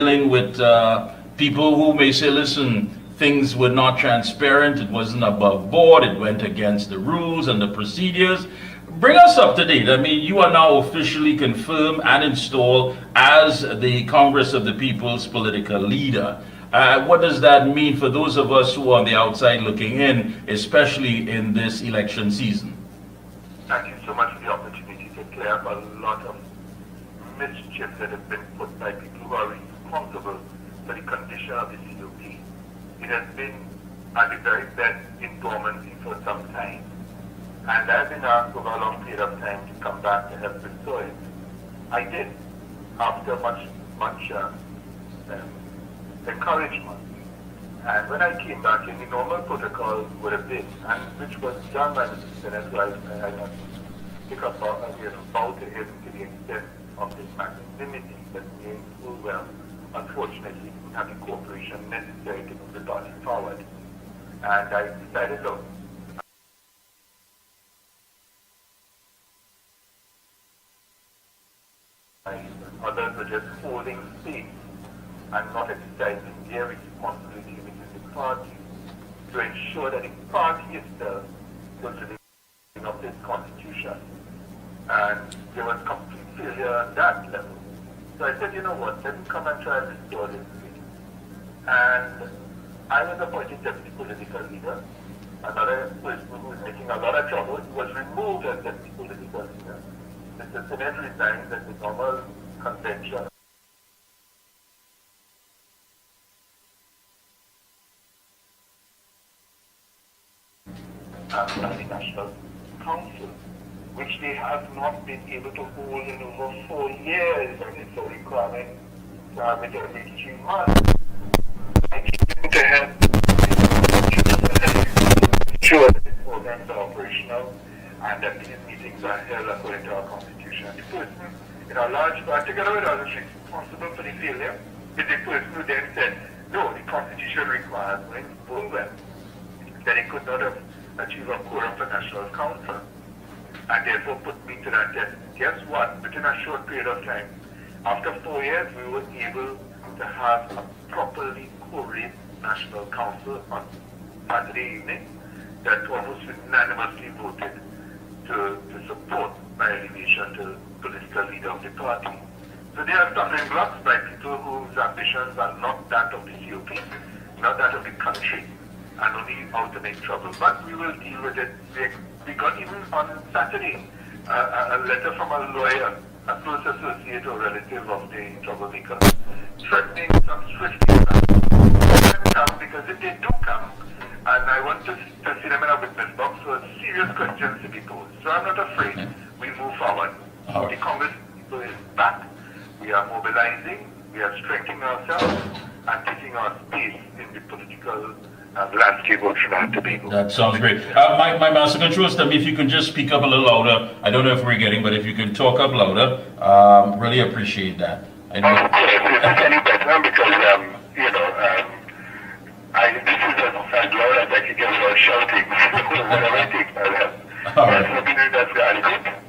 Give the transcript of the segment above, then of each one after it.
dealing with people who may say, listen, things were not transparent, it wasn't above board, it went against the rules and the procedures. Bring us up to date. I mean, you are now officially confirmed and installed as the Congress of the People's political leader. What does that mean for those of us who are on the outside looking in, especially in this election season? Thank you so much for the opportunity to clear up a lot of mischief that has been put by people who are responsible for the condition of the COP. It has been, at the very best, in dormancy for some time. And I've been asked over a long period of time to come back to help restore it. I did, after much encouragement. And when I came back in, the normal protocol would have been, and which was done by Mr. Senate, so I must pick up bow to him to the extent of his magnanimity, but being full well, unfortunately, didn't have the cooperation necessary to move the party forward. And I decided, look, others are just holding space and not exercising their responsibility within the party to ensure that the party itself was living up to its constitution. And there was complete failure on that level. So I said, you know what, let me come and try and restore this thing. And I was appointed deputy political leader. Another person who was making a lot of trouble was removed as deputy political leader. Mr. Senate resigned at the normal convention. By the National Council, which they have not been able to hold in over 4 years, and it's a requirement to have it every 3 months. I came to help ensure that the programs are operational and that these meetings are held according to our constitution. The person, in a large part, together with others responsible for the failure, is the person who then said, no, the constitution requires, when full well, that it could not have achieved a quorum for National Council, and therefore put me to that test. Guess what? Within a short period of time, after 4 years, we were able to have a properly quorate National Council on Saturday evening that almost unanimously voted to support my elevation to political leader of the party. So there are stumbling blocks by people whose ambitions are not that of the COP, not that of the country, and only out to make trouble. But we will deal with it. We got even on Saturday a letter from a lawyer, a close associate or relative of the troublemaker, threatening some swift come, because if they do come, and I want to see them in a witness box, so serious questions to be posed. So I'm not afraid. We move forward. The Congress people is back. We are mobilizing. We are strengthening ourselves and taking our space in the political landscape of Trinidad and Tobago. That sounds great. My master controls, tell me if you can just speak up a little louder. I don't know if we're getting, but if you can talk up louder, really appreciate that. I know. Of course, it's any better because, this is as loud as I can get without shouting. Whatever it takes, I'll help. All right.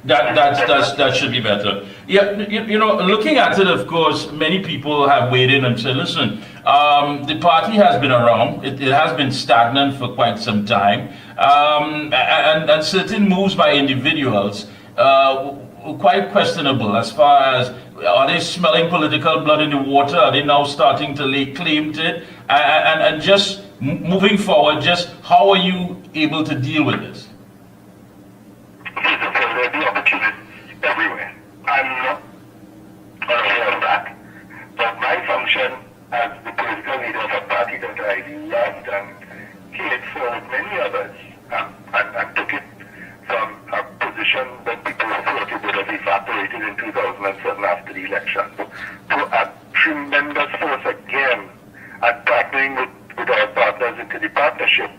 That should be better. Yeah, you know, looking at it, of course, many people have weighed in and said, listen, the party has been around. It has been stagnant for quite some time. And certain moves by individuals quite questionable as far as, are they smelling political blood in the water? Are they now starting to lay claim to it? And just moving forward, just how are you able to deal with this? There'll be opportunities everywhere. I'm not unaware of that, but my function as the political leader of a party that I loved and cared for with many others, and took it from a position that people thought it would have evaporated in 2007 after the election, to a tremendous force again at partnering with our partners into the partnership,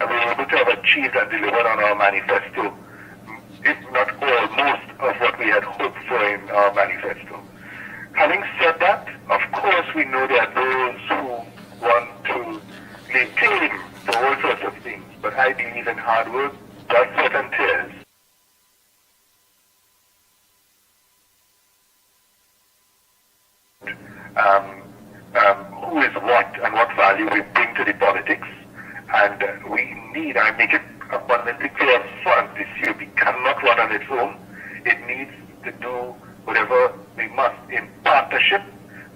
and we were able to have achieved and delivered on our manifesto, if not all, most of what we had hoped for in our manifesto. Having said that, of course we know there are those who want to lay claim to all sorts of things, but I believe in hard work, blood, sweat and tears. who is what and what value we bring to the politics. And we need, I make it abundantly clear up front, this COP cannot run on its own. It needs to do whatever we must in partnership,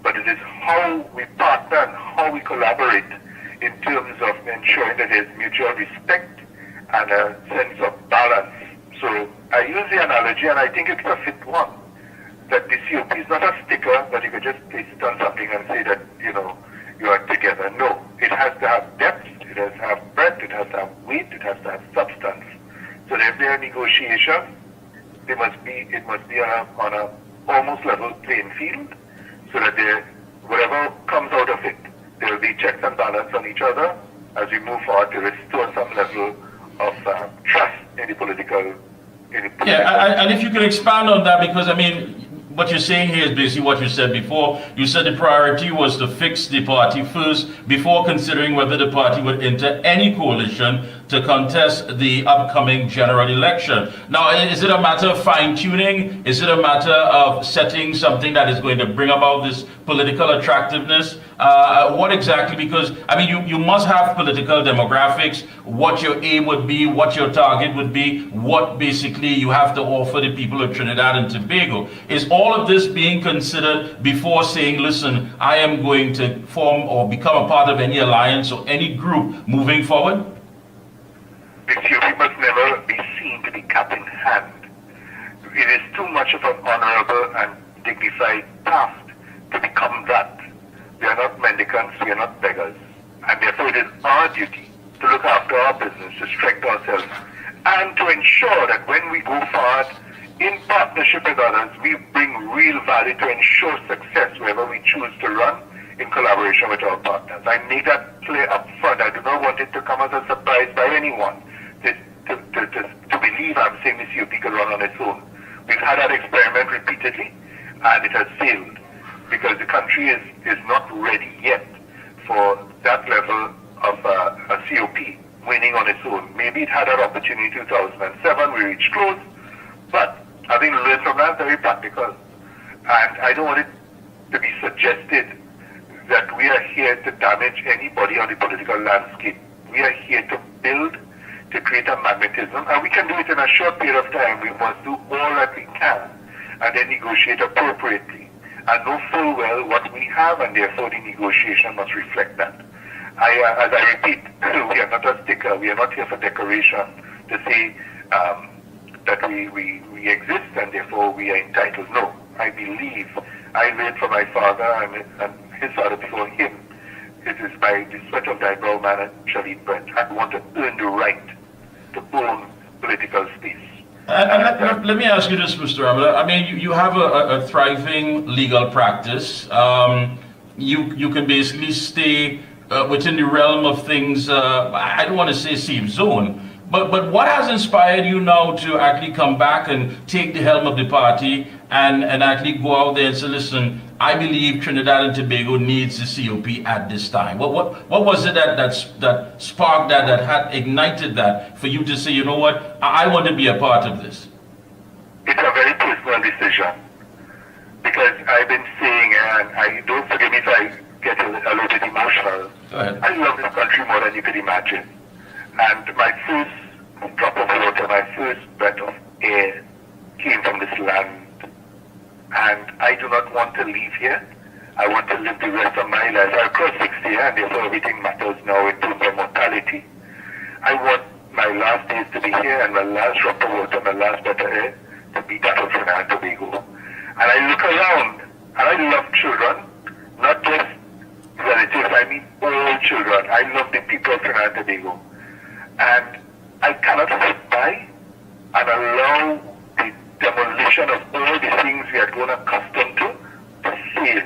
but it is how we partner and how we collaborate in terms of ensuring that there's mutual respect and a sense of balance. So I use the analogy, and I think it's a fit one, that the COP is not a sticker that you can just place it on something and say that, you are together. No, it has to have depth, it has to have breadth, it has to have weight, it has to have substance. So if there are negotiations, it must be on a almost level playing field, so that whatever comes out of it, there will be checks and balance on each other as we move forward to restore some level of trust in the political. Yeah, and if you could expand on that, because I mean, what you're saying here is basically what you said before. You said the priority was to fix the party first before considering whether the party would enter any coalition to contest the upcoming general election. Now, is it a matter of fine-tuning? Is it a matter of setting something that is going to bring about this political attractiveness? What exactly? Because, I mean, you must have political demographics, what your aim would be, what your target would be, what basically you have to offer the people of Trinidad and Tobago. Is all of this being considered before saying, listen, I am going to form or become a part of any alliance or any group moving forward? The COP must never be seen to be cap in hand. It is too much of an honorable and dignified task to become that. We are not mendicants, we are not beggars. And therefore it is our duty to look after our business, to strengthen ourselves, and to ensure that when we go forward in partnership with others, we bring real value to ensure success wherever we choose to run in collaboration with our partners. I make that clear up front. I do not want it to come as a surprise by anyone to believe I'm saying the COP can run on its own. We've had that experiment repeatedly, and it has failed because the country is not ready yet for that level of a COP winning on its own. Maybe it had that opportunity in 2007, we reached close, but having learned from that, very practical. And I don't want it to be suggested that we are here to damage anybody on the political landscape. We are here to build, to create a magnetism, and we can do it in a short period of time. We must do all that we can and then negotiate appropriately and know full well what we have, and therefore the negotiation must reflect that. As I repeat, we are not a sticker, we are not here for decoration to say that we exist and therefore we are entitled. No, I believe, I learned from my father and his father before him, it is by the sweat of thy brow man shall eat bread. I want to earn the right to own political space. Let me ask you this, Mr. Amala. I mean, you have a thriving legal practice. You can basically stay within the realm of things, I don't want to say safe zone, but what has inspired you now to actually come back and take the helm of the party and actually go out there and say, listen, I believe Trinidad and Tobago needs the COP at this time? What was it that sparked that had ignited that for you to say, you know what, I want to be a part of this? It's a very personal decision, because I've been saying, and I don't forgive me if I get a little bit emotional. Go ahead. I love this country more than you could imagine. And my first drop of water, my first breath of air came from this land. And I do not want to leave here. I want to live the rest of my life. I crossed 60 and therefore everything matters now in terms of mortality. I want my last days to be here and my last drop of water, my last breath of air to be that of Trinidad and Tobago. And I look around and I love children, not just relatives, I mean all children. I love the people of Trinidad and Tobago. And I cannot sit by and allow the demolition of all the things we are grown accustomed to fail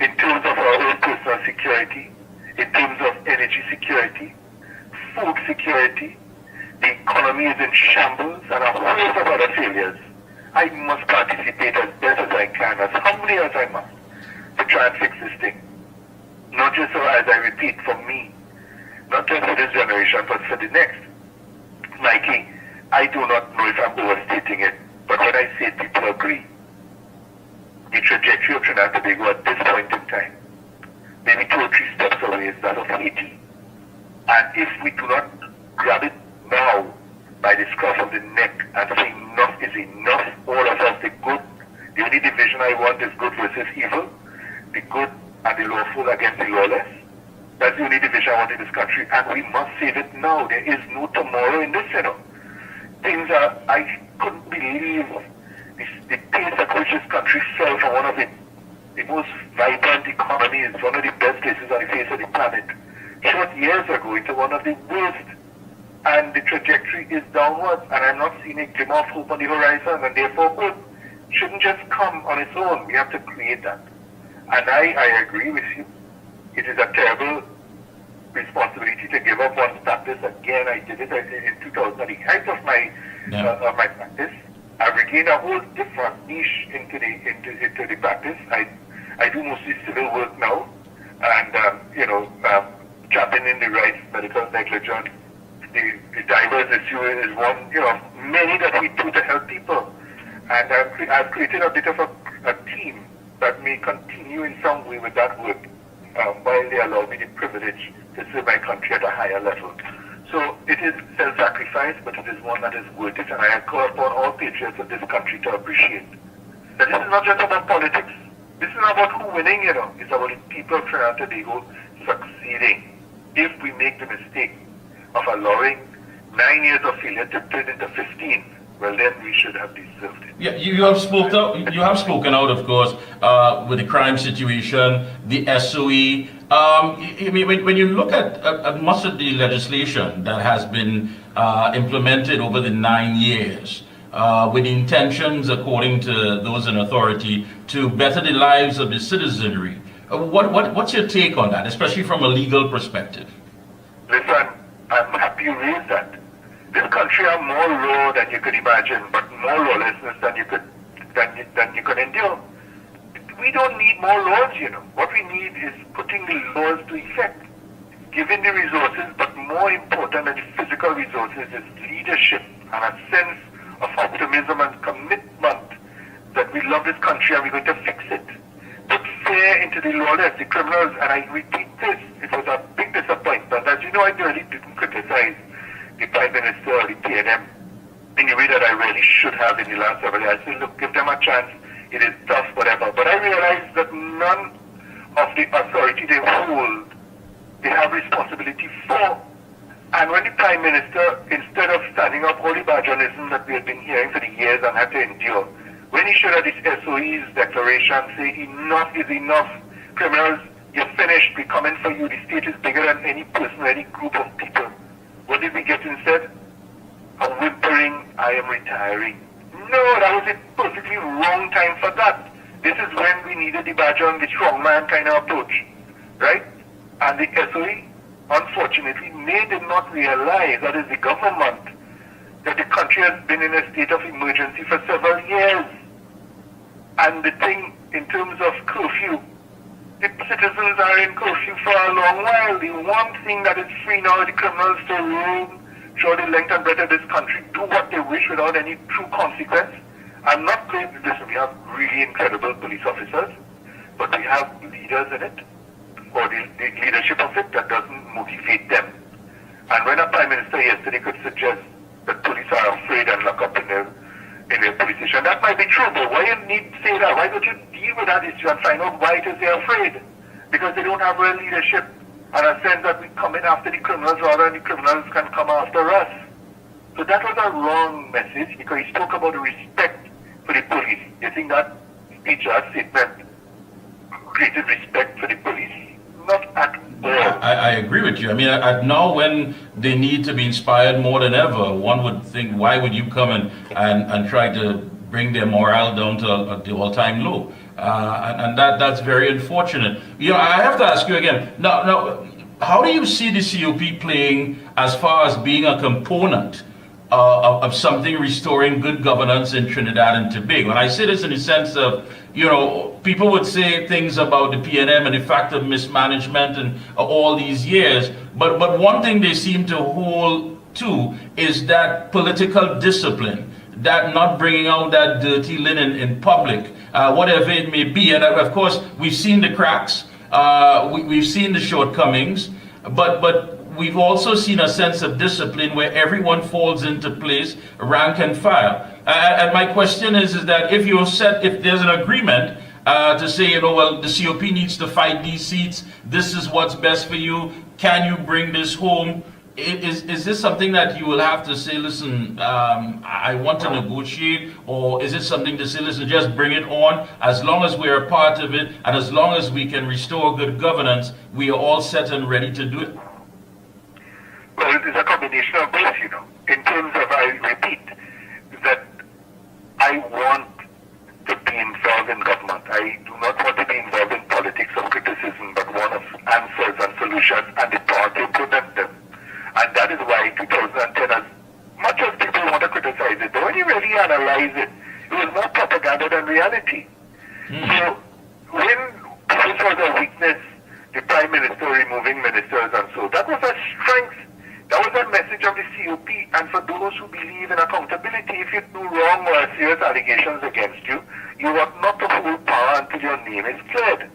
in terms of our own personal security, in terms of energy security, food security. The economy is in shambles and a host of other failures. I must participate as best as I can, as humbly as I must, to try and fix this thing. Not just so, as I repeat, for me, not just for this generation, but for the next. Mikey, I do not know if I'm overstating it, but when I say people agree, the trajectory of Trinidad and Tobago at this point in time maybe 2 or 3 steps away is that of Haiti. And if we do not grab it now by the scruff of the neck and say enough is enough, all of us, the good, the only division I want is good versus evil, the good and the lawful against the lawless. That's the only division I want in this country, and we must save it now. There is no tomorrow in this, Things are, I couldn't believe the pace at which this country fell from one of the most vibrant economies, one of the best places on the face of the planet. Short years ago, it's one of the worst, and the trajectory is downwards, and I'm not seeing a glimmer of hope on the horizon, and therefore hope shouldn't just come on its own. We have to create that. And I agree with you. It is a terrible responsibility to give up one's practice. Again, I did it in 2000 at the height of my practice. I regained a whole different niche into the practice. I do mostly civil work now, and championing the rights, medical negligence. The diverse issue is one, many that we do to help people. And I've created a bit of a team that may continue in some way with that work while they allow me the privilege to serve my country at a higher level. So it is self-sacrifice, but it is one that is worth it, and I call upon all patriots of this country to appreciate that this is not just about politics. This is not about who winning, It's about the people of Trinidad and Tobago succeeding. If we make the mistake of allowing 9 years of failure to turn into 15, well, then we should have deserved it. Yeah, you have spoken out, of course, with the crime situation, the SOE. When you look at much of the legislation that has been implemented over the 9 years, with the intentions, according to those in authority, to better the lives of the citizenry, what's your take on that, especially from a legal perspective? Listen, I'm happy you raised that. This country has more law than you could imagine, but more lawlessness than you could endure. We don't need more laws, What we need is putting the laws to effect, giving the resources, but more important than the physical resources is leadership and a sense of optimism and commitment that we love this country and we're going to fix it. Put fear into the lawless, the criminals, and I repeat this, it was a big disappointment. As you know, I really didn't criticize the Prime Minister or the PNM in the way that I really should have in the last several years. I said, look, give them a chance. It is tough, whatever. But I realized that none of the authority they hold, they have responsibility for. And when the Prime Minister, instead of standing up all the bajonism that we have been hearing for the years and had to endure, when he should have this SOE's declaration, say enough is enough, criminals, you're finished, we're coming for you, the state is bigger than any person, any group of people. What did we get instead? A whimpering, I am retiring. No, that was a perfectly wrong time for that. This is when we needed the bajon, the strongman kind of approach, right? And the SOE, unfortunately, did not realize, that is the government, that the country has been in a state of emergency for several years. And the thing, in terms of curfew, the citizens are in curfew for a long while. The one thing that is free now is the criminals to roam through the length and breadth of this country, do what they wish without any true consequence. I'm not saying, listen, we have really incredible police officers, but we have leaders in it, or the leadership of it, that doesn't motivate them. And when a Prime Minister yesterday could suggest that police are afraid and lock up in their police station, that might be true, but why you need to say that? Why don't you deal with that issue and find out why it is they're afraid? Because they don't have real leadership, and a sense that we come in after the criminals rather than the criminals can come after us. So that was a wrong message, because he spoke about the respect for the police. You think that speech or statement created respect for the police? Not at all. I agree with you. I mean, now when they need to be inspired more than ever, one would think, why would you come and try to bring their morale down to the all-time low? And that's very unfortunate. I have to ask you again, now, how do you see the COP playing as far as being a component of something restoring good governance in Trinidad and Tobago? And I say this in the sense of, people would say things about the PNM and the fact of mismanagement and all these years, but one thing they seem to hold to is that political discipline, that not bringing out that dirty linen in public, whatever it may be. And of course, we've seen the cracks. We've seen the shortcomings, but we've also seen a sense of discipline where everyone falls into place, rank and file. And my question is that if there's an agreement to say, well, the COP needs to fight these seats, this is what's best for you, can you bring this home? Is this something that you will have to say, listen, I want to negotiate, or is it something to say, listen, just bring it on, as long as we're a part of it, and as long as we can restore good governance, we are all set and ready to do it? Well, it is a combination of both, in terms of, I repeat, that I want to be involved in government. I do not want to be involved in politics of criticism, but one of answers and solutions, and the power to implement them. And that is why 2010, as much as people want to criticize it, but when you really analyze it, it was more propaganda than reality. So when this was a weakness, the Prime Minister removing ministers and so, that was a strength. That was a message of the COP. And for those who believe in accountability, if you do wrong or have serious allegations against you, you ought not to hold power until your name is cleared.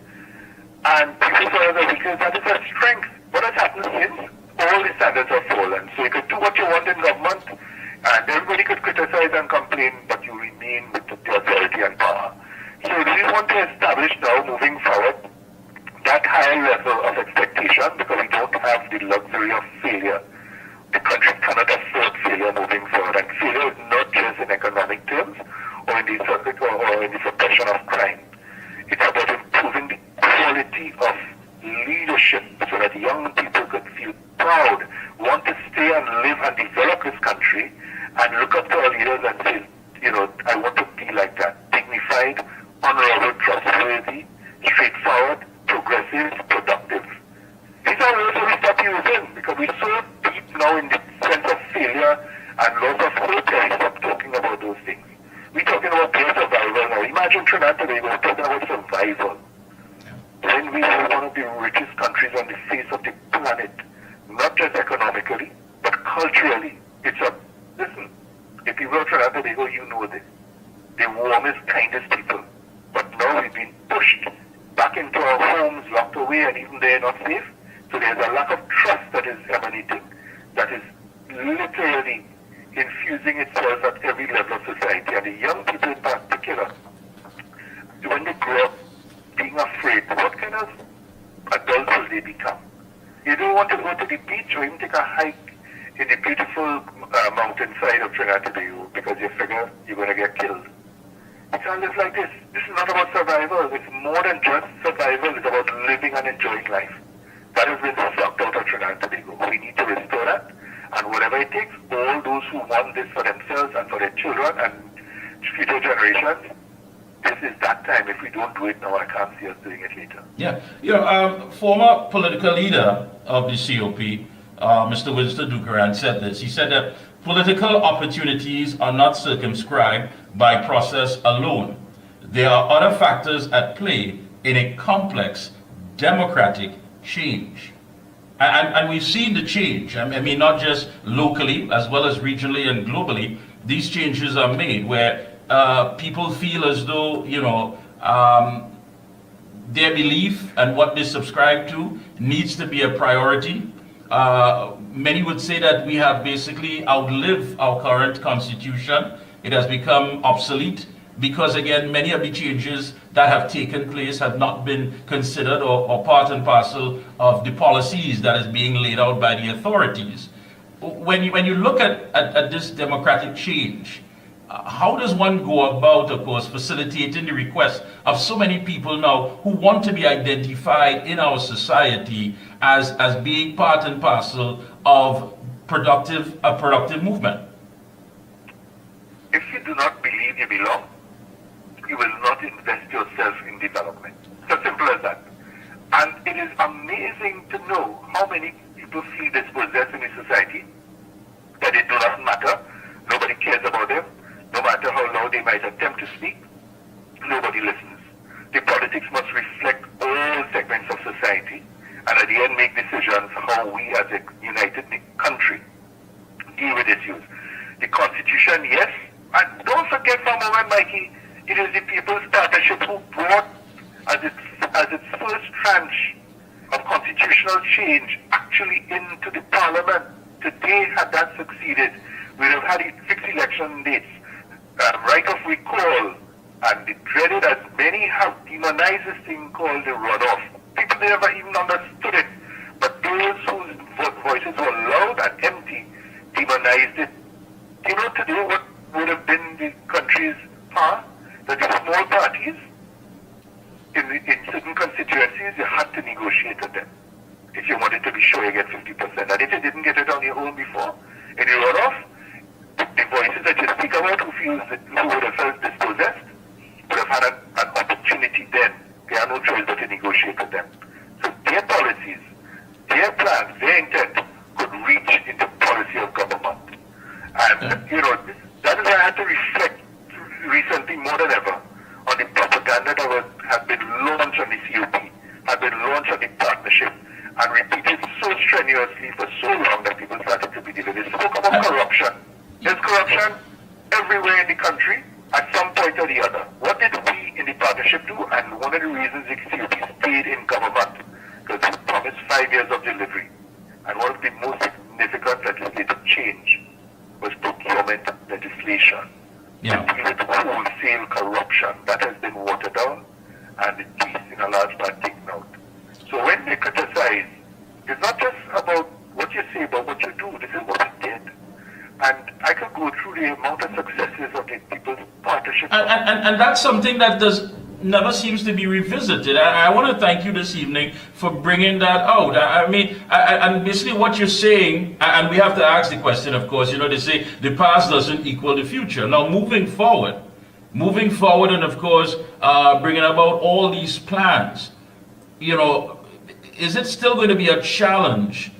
And people saw it as a weakness. That is a strength. What has happened since? All the standards have fallen. So you could do what you want in government, and everybody could criticize and complain, but you remain with the authority and power. So we want to establish now, moving forward, that higher level of expectation, because we don't have the luxury of failure. The country cannot afford failure moving forward. And failure is not just in economic terms, or in the circuit, or in the suppression of crime. It's about improving the quality of leadership so that young people could feel proud, want to stay and live and develop this country, and look up to our leaders and say, I want to be like that. Dignified, honorable, trustworthy, straightforward, progressive, productive. These are words we stop using because we're so deep now in the sense of failure and loss of hope that we stop talking about those things. We're talking about pure survival now. Imagine Trinidad today, we're talking about survival. When we are one of the richest countries on the face of the planet, not just economically, but culturally. Listen, the people of Trinidad and Tobago, you know this. The warmest, kindest people. But now we've been pushed back into our homes, locked away, and even they're not safe. So there's a lack of trust that is emanating, that is literally infusing itself at every level of society. And the young people in particular, when they grow up being afraid, what kind of adults will they become? You don't want to go to the beach or even take a hike in the beautiful mountainside of Trinidad and Tobago because you figure you're going to get killed. You can't live like this. This is not about survival. It's more than just survival. It's about living and enjoying life. That has been sucked out of Trinidad and Tobago. We need to restore that. And whatever it takes, all those who want this for themselves and for their children and future generations, this is that time. If we don't do it now, I can't see us doing it later. Yeah. Former political leader of the COP, Mr. Winston Dukaran, said this. He said that political opportunities are not circumscribed by process alone. There are other factors at play in a complex democratic change. And we've seen the change. I mean, not just locally, as well as regionally and globally, these changes are made where people feel as though, their belief and what they subscribe to needs to be a priority. Many would say that we have basically outlived our current constitution. It has become obsolete because, again, many of the changes that have taken place have not been considered or part and parcel of the policies that is being laid out by the authorities. When you look at this democratic change, how does one go about, of course, facilitating the request of so many people now who want to be identified in our society as being part and parcel of a productive movement? If you do not believe you belong, you will not invest yourself in development. It's as simple as that. And it is amazing to know how many people feel dispossessed in the society, that it does not matter, nobody cares about them. No matter how loud they might attempt to speak, nobody listens. The politics must reflect all segments of society and at the end make decisions how we as a united country deal with issues. The Constitution, yes, and don't forget for a moment, Mikey, it is the People's Partnership who brought as its as its first tranche of constitutional change actually into the parliament. Today, had that succeeded, we would have had fixed election dates, right of recall, and the dreaded, as many have demonized this thing called the runoff. People never even understood it, but those whose voices were loud and empty demonized it. You know today what would have been the country's path? That the small parties in certain constituencies, you had to negotiate with them if you wanted to be sure you get 50%. And if you didn't get it on your own before, in the runoff, the voices that you speak about who would have felt dispossessed would have had an opportunity then. They had no choice but to negotiate with them. So their policies, their plans, their intent could reach into policy of government. And, that is why I had to reflect recently more than ever on the propaganda that had been launched on the COP, had been launched on the partnership, and repeated so strenuously for so long that people started to believe it. They spoke about corruption. There's corruption everywhere in the country at some point or the other. What did we in the partnership do? And one of the reasons the COP stayed in government, because we promised 5 years of delivery. And one of the most significant legislative change was procurement legislation. Yeah. To deal with wholesale corruption. That has been watered down and the teeth in a large part taken out. So when they criticize, it's not just about what you say, but what you do. This is what we did. And I could go through the amount of successes of the People's Partnership. And that's something that never seems to be revisited. I want to thank you this evening for bringing that out. And basically what you're saying, and we have to ask the question, of course, they say the past doesn't equal the future. Now, moving forward, and of course, bringing about all these plans, is it still going to be a challenge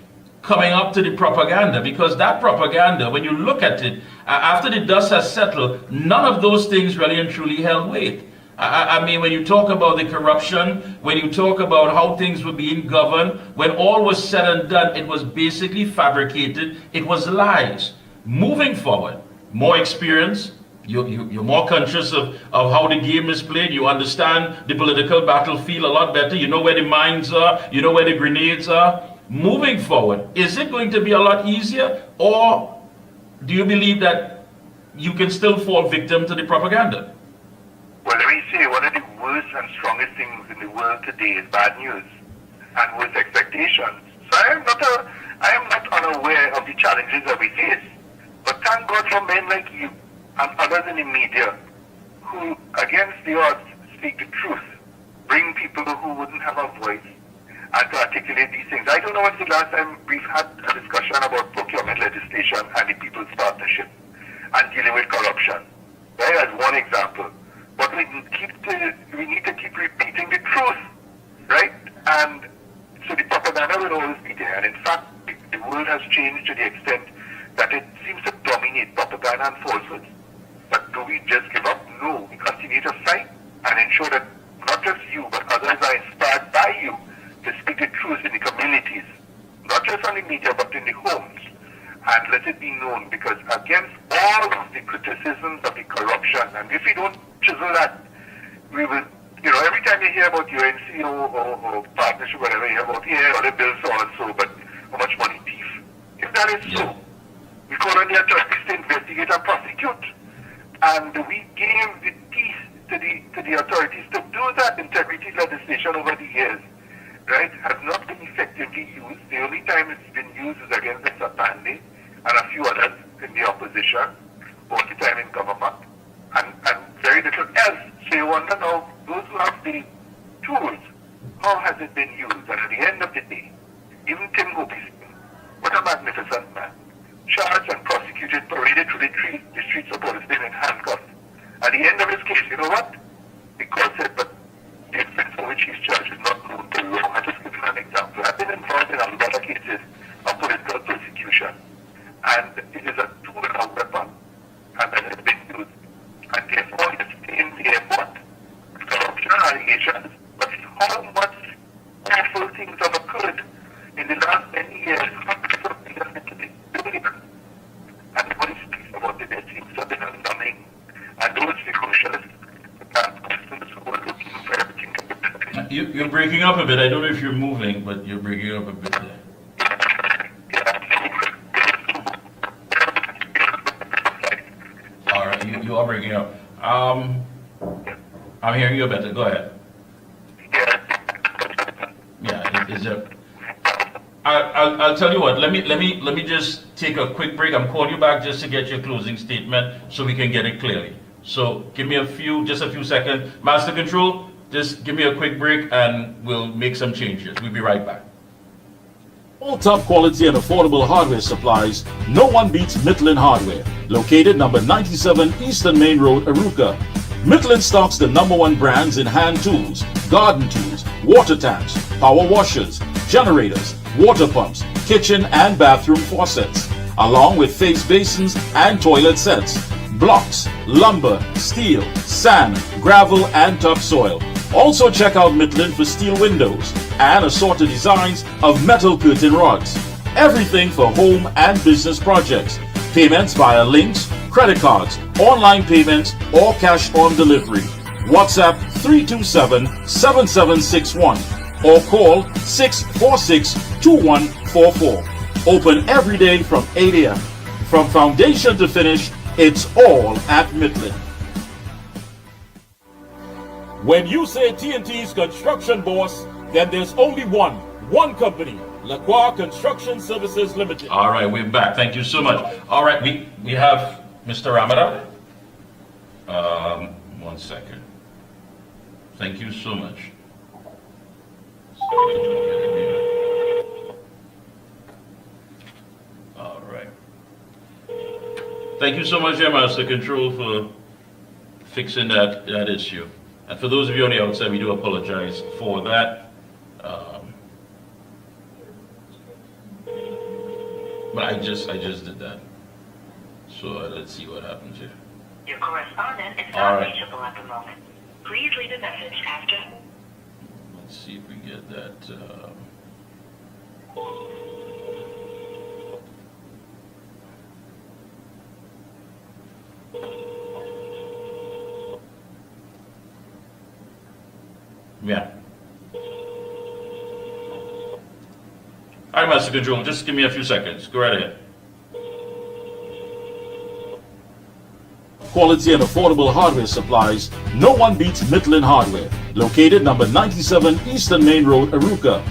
coming up to the propaganda? Because that propaganda, when you look at it, after the dust has settled, none of those things really and truly held weight. When you talk about the corruption, when you talk about how things were being governed, when all was said and done, it was basically fabricated. It was lies. Moving forward, more experience, you're more conscious of how the game is played. You understand the political battlefield a lot better. You know where the mines are. You know where the grenades are. Moving forward, is it going to be a lot easier? Or do you believe that you can still fall victim to the propaganda? Well, let me say, one of the worst and strongest things in the world today is bad news and worse expectations. So I am not unaware of the challenges that we face. But thank God for men like you and others in the media who, against the odds, speak the truth, bring people who wouldn't have a voice, and to articulate these things. I don't know when's the last time we've had a discussion about procurement legislation and the People's Partnership and dealing with corruption. Right, as one example. But we need to keep repeating the truth, right? And so the propaganda will always be there. And in fact, the world has changed to the extent that it seems to dominate propaganda and falsehoods. But do we just give up? No. We continue to fight and ensure that not just you, but others are inspired by you to speak the truth in the communities, not just on the media, but in the homes. And let it be known, because against all of the criticisms of the corruption, and if we don't chisel that, we will, every time you hear about UNC or partnership, whatever, you hear about, other bills so and so, but how much money thief. If that is so, we call on the authorities to investigate and prosecute. And we gave the teeth to the authorities to do that. Integrity legislation over the years, right, has not been effectively used. The only time it's been used is against the Satande and a few others in the opposition, all the time in government, and very little else. So you wonder now, those who have the tools, how has it been used? And at the end of the day, even Tim Gopi, what a magnificent man, charged and prosecuted, paraded through the streets of Palestine in handcuffs. At the end of his case, you know what? The court said, but the offense for which he's charged is not known to law. I'll just give you an example. I've been involved in a lot of cases of political persecution. And it is a tool and a weapon, and that has been used. And therefore, it's in the airport, corruption allegations, but how much awful things have occurred in the last many years, hundreds of millions, billions. And nobody speaks about it. There seems to have been a numbing. And those ferocious persons who are looking for everything to be You breaking up a bit. I don't know if you're moving, but you're breaking up a bit there. All right, you are breaking up. I'm hearing you better. Go ahead. Yeah, is it? I'll tell you what. Let me just take a quick break. I'm calling you back just to get your closing statement so we can get it clearly. So give me just a few seconds. Master Control, just give me a quick break and we'll make some changes. We'll be right back. All top quality and affordable hardware supplies, no one beats Midland Hardware. Located number 97 Eastern Main Road, Arouca. Midland stocks the #1 brands in hand tools, garden tools, water tanks, power washers, generators, water pumps, kitchen and bathroom faucets, along with face basins and toilet sets, blocks, lumber, steel, sand, gravel and topsoil. Also check out Midland for steel windows and assorted designs of metal curtain rods. Everything for home and business projects. Payments via links, credit cards, online payments, or cash on delivery. WhatsApp 327-7761 or call 646-2144. Open every day from 8 a.m. From foundation to finish, it's all at Midland. When you say TNT's construction boss, then there's only one company, Lacroix Construction Services Limited. All right, we're back. Thank you so much. All right, we have Mr. Ramada. 1 second. Thank you so much. All right. Thank you so much, Master Control, for fixing that issue. And for those of you on the outside, we do apologize for that. But I just did that. So let's see what happens here. Your correspondent is All not right. reachable at the moment. Please leave a message after. Let's see if we get that. Yeah. All right, Master Control, just give me a few seconds. Go right ahead. Quality and affordable hardware supplies, no one beats Midland Hardware. Located number 97 Eastern Main Road, Arouca.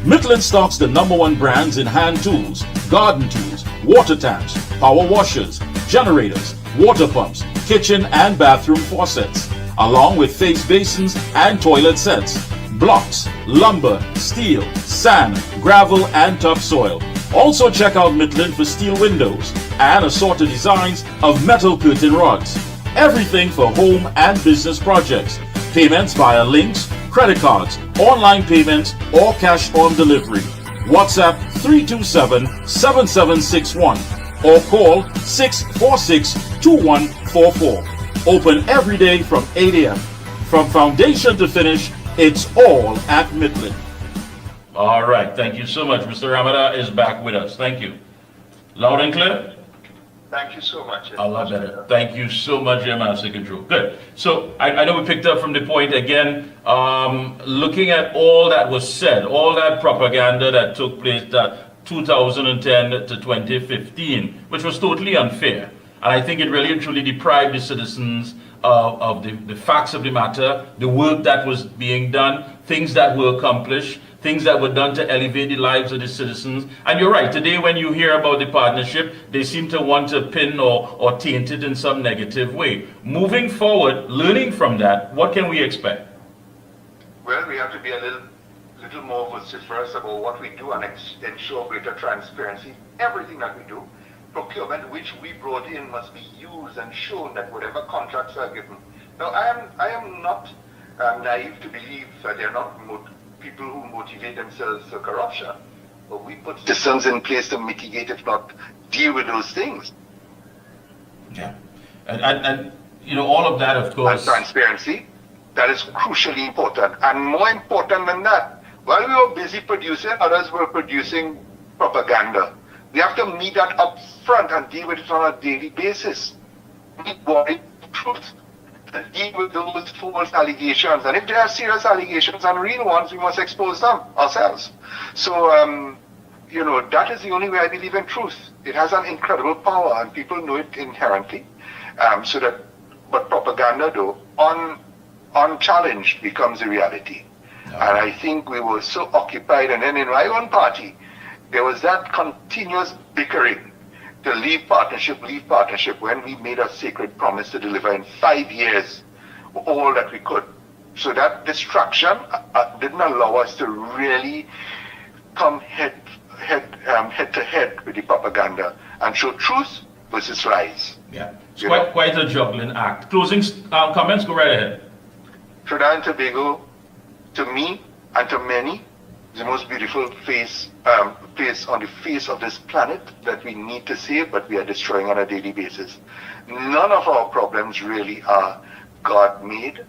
Midland stocks the #1 brands in hand tools, garden tools, water tanks, power washers, generators, water pumps, kitchen and bathroom faucets, along with face basins and toilet sets, blocks, lumber, steel, sand, gravel and topsoil. Also check out Midland for steel windows and assorted designs of metal curtain rods. Everything for home and business projects. Payments via links, credit cards, online payments, or cash on delivery. WhatsApp 327-7761 or call 646-2144. Open every day from 8 a.m. From foundation to finish, it's all at Midland. All right, thank you so much. Mr. Ramada is back with us. Thank you. Loud and clear? Thank you so much. A lot better. Thank you so much, Master Control. Good. So I know we picked up from the point again, looking at all that was said, all that propaganda that took place that 2010 to 2015, which was totally unfair. And I think it really and truly deprived the citizens of the facts of the matter, the work that was being done, things that were accomplished, things that were done to elevate the lives of the citizens. And you're right, today when you hear about the partnership, they seem to want to pin or taint it in some negative way. Moving forward, learning from that, what can we expect? Well, we have to be a little more vociferous about what we do and ensure greater transparency. Everything that we do, procurement which we brought in must be used and shown that whatever contracts are given. Now, I am not naive to believe that there are not people who motivate themselves for corruption, but we put systems in place to mitigate, if not deal with those things. Yeah, and you know, all of that, of course. And transparency, that is crucially important. And more important than that, while we were busy producing, others were producing propaganda. We have to meet that up front and deal with it on a daily basis. We want truth. deal with those false allegations. And if there are serious allegations and real ones, we must expose them ourselves. So, that is the only way I believe in truth. It has an incredible power, and people know it inherently. But propaganda, though, unchallenged, becomes a reality. No. And I think we were so occupied, and then in my own party, there was that continuous bickering to leave partnership, when we made a sacred promise to deliver in 5 years all that we could. So that distraction didn't allow us to really come head to head with the propaganda and show truth versus lies. Yeah, it's quite a juggling act. Closing comments, go right ahead. Trinidad and Tobago, to me and to many, is the most beautiful place on the face of this planet that we need to save, but we are destroying on a daily basis. None of our problems really are God-made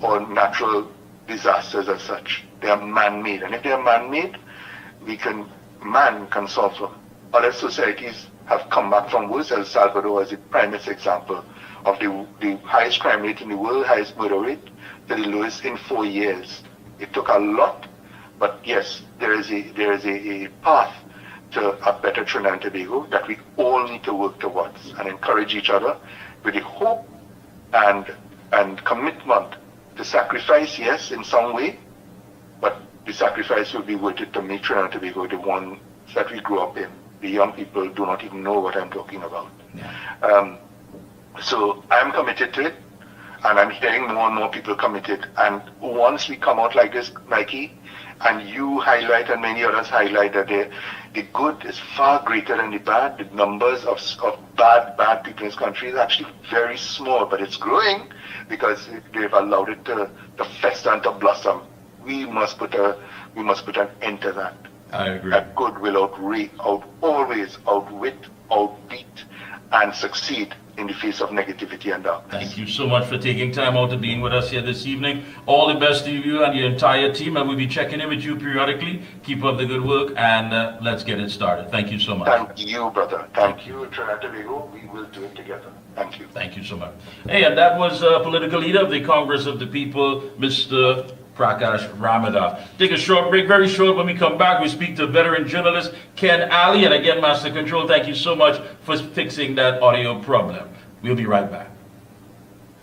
or natural disasters as such. They are man-made, and if they are man-made, man can solve them. Other societies have come back from worse. El Salvador is the primest example of the highest crime rate in the world, highest murder rate, to the lowest in 4 years. It took a lot, but yes, there is a path to a better Trinidad and Tobago that we all need to work towards and encourage each other with the hope and commitment to sacrifice, yes, in some way, but the sacrifice will be worth it to make Trinidad and Tobago the one that we grew up in. The young people do not even know what I'm talking about. Yeah. So I'm committed to it, and I'm hearing more and more people committed. And once we come out like this, Mikey, and you highlight and many others highlight that the good is far greater than the bad. The numbers of bad people in this country is actually very small, but it's growing because they've allowed it to fester and to blossom. We must put an end to that. I agree. That good will always outwit, outbeat, and succeed in the face of negativity and darkness. Thank you so much for taking time out to being with us here this evening. All the best to you and your entire team, and we'll be checking in with you periodically. Keep up the good work, and let's get it started. Thank you so much. Thank you, brother. Thank you, Trinidad and Tobago. We will do it together. Thank you. Thank you so much. Hey, and that was political leader of the Congress of the People, Mr. Prakash Ramada. Take a short break, very short. When we come back, we speak to veteran journalist Ken Ali. And again, Master Control, thank you so much for fixing that audio problem. We'll be right back.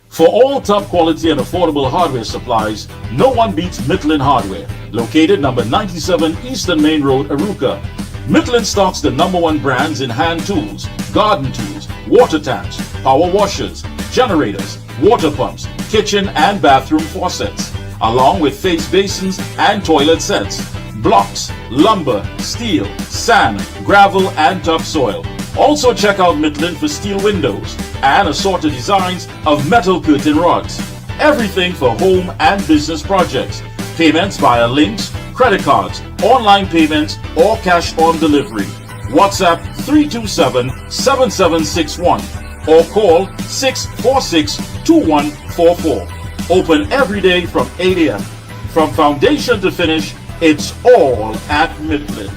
For all top quality and affordable hardware supplies, no one beats Mitlin Hardware. Located number 97 Eastern Main Road, Arouca. Mitlin stocks the #1 brands in hand tools, garden tools, water tanks, power washers, generators, water pumps, kitchen and bathroom faucets, along with face basins and toilet sets, blocks, lumber, steel, sand, gravel, and topsoil. Also check out Mitlin for steel windows and assorted designs of metal curtain rods. Everything for home and business projects. Payments via links, credit cards, online payments, or cash on delivery. WhatsApp 327-7761 or call 646-2144. Open every day from 8 a.m. From foundation to finish, it's all at Mitlin.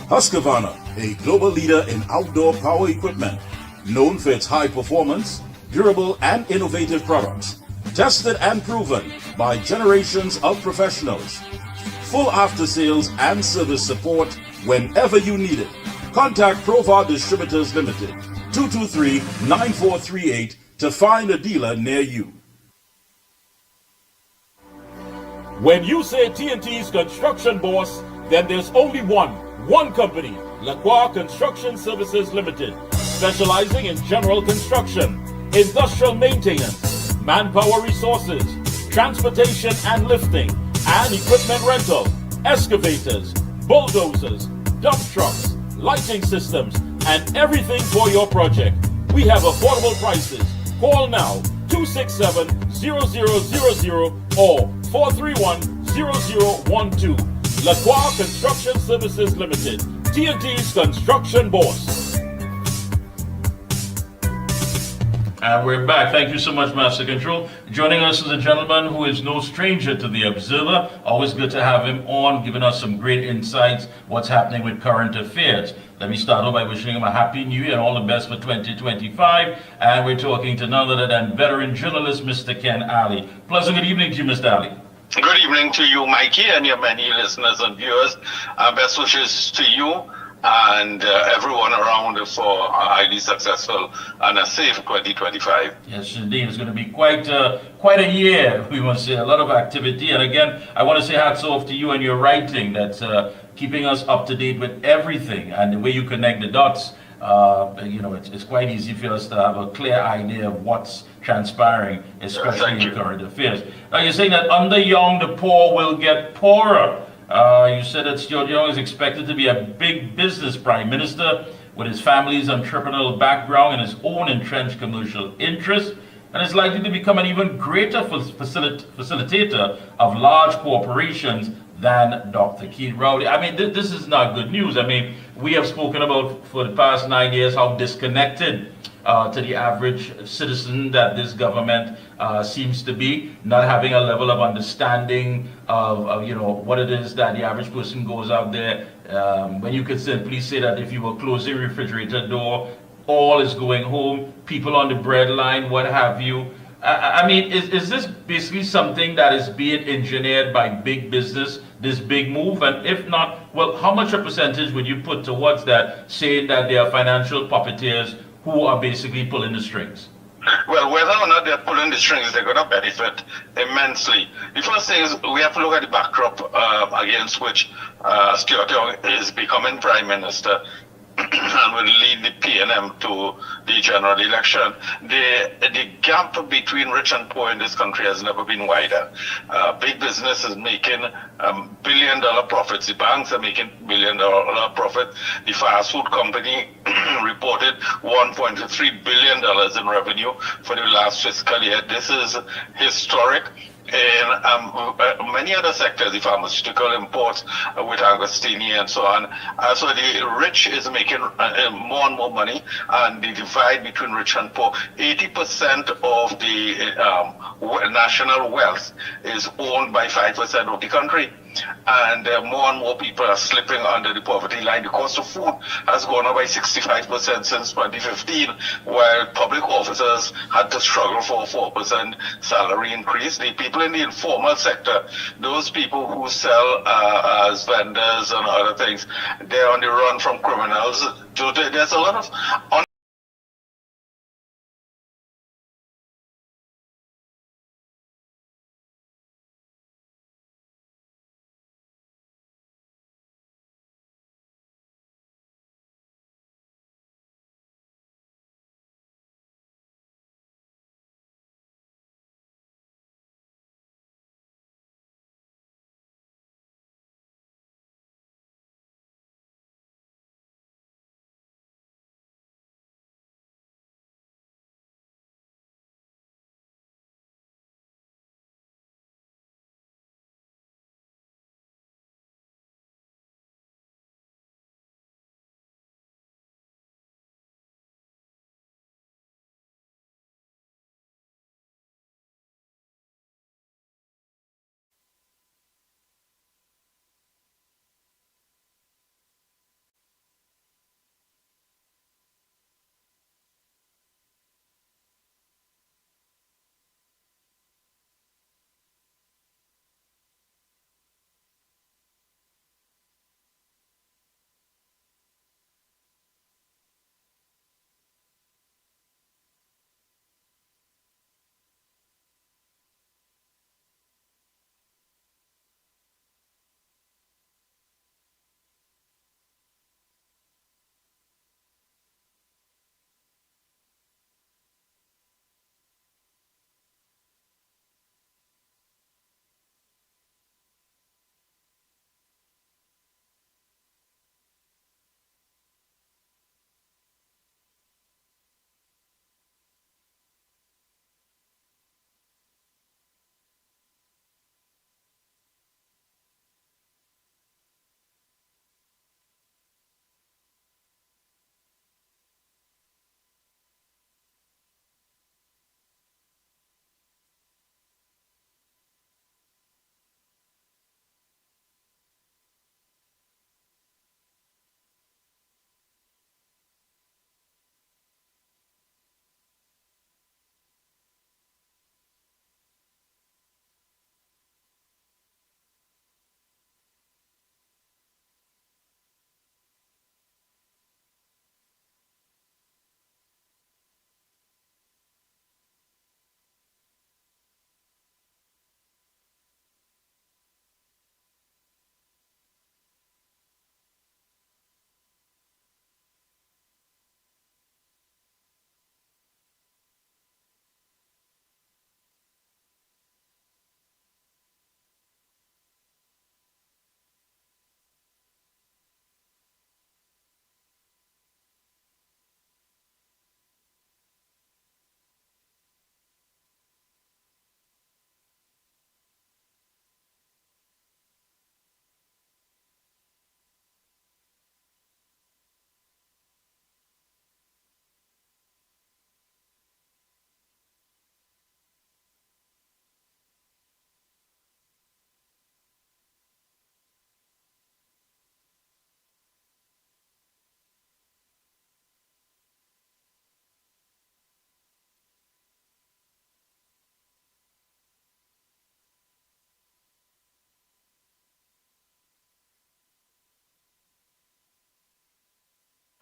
Husqvarna, a global leader in outdoor power equipment, known for its high performance, durable and innovative products, tested and proven by generations of professionals. Full after sales and service support whenever you need it. Contact Provar Distributors Limited, 223-9438 to find a dealer near you. When you say TNT's construction boss, then there's only one company, Lacroix Construction Services Limited, specializing in general construction, industrial maintenance, manpower resources, transportation and lifting, and equipment rental, excavators, bulldozers, dump trucks, lighting systems, and everything for your project. We have affordable prices. Call now 267-0000 or 431-0012. Lacroix Construction Services Limited, TNT's construction boss. And we're back. Thank you so much, Master Control. Joining us is a gentleman who is no stranger to the Observer. Always good to have him on, giving us some great insights, what's happening with current affairs. Let me start off by wishing him a happy new year and all the best for 2025. And we're talking to none other than veteran journalist, Mr. Ken Alley. Pleasant good evening to you, Mr. Alley. Good evening to you, Mikey, and your many listeners and viewers. Best wishes to you and everyone around for a highly successful and a safe 2025. Yes, indeed. It's going to be quite a year, we want to say. A lot of activity. And again, I want to say hats off to you and your writing that's keeping us up to date with everything and the way you connect the dots. It's quite easy for us to have a clear idea of what's transpiring, especially in current affairs. Now, you're saying that under Young, the poor will get poorer. You said that Stuart Young is expected to be a big business prime minister with his family's entrepreneurial background and his own entrenched commercial interests, and is likely to become an even greater facilitator of large corporations than Dr. Keith Rowley. I mean, this is not good news. I mean, we have spoken about for the past 9 years how disconnected to the average citizen that this government seems to be, not having a level of understanding of what it is that the average person goes out there. When you could simply say that if you were closing a refrigerator door, all is going home, people on the bread line, what have you. I mean, is this basically something that is being engineered by big business, this big move? And if not, well, how much a percentage would you put towards that, saying that they are financial puppeteers who are basically pulling the strings? Well, whether or not they're pulling the strings, they're going to benefit immensely. The first thing is we have to look at the backdrop against which Stuart Young is becoming Prime Minister and will lead the PNM to the general election. The gap between rich and poor in this country has never been wider. Big business is making billion-dollar profits. The banks are making billion-dollar profit. The fast food company reported $1.3 billion in revenue for the last fiscal year. This is historic. In many other sectors, the pharmaceutical imports with Agostini and so on. So the rich is making more and more money, and the divide between rich and poor, 80% of the national wealth is owned by 5% of the country. And more and more people are slipping under the poverty line. The cost of food has gone up by 65% since 2015, while public officers had to struggle for a 4% salary increase. The people in the informal sector, those people who sell as vendors and other things, they're on the run from criminals. So there's a lot of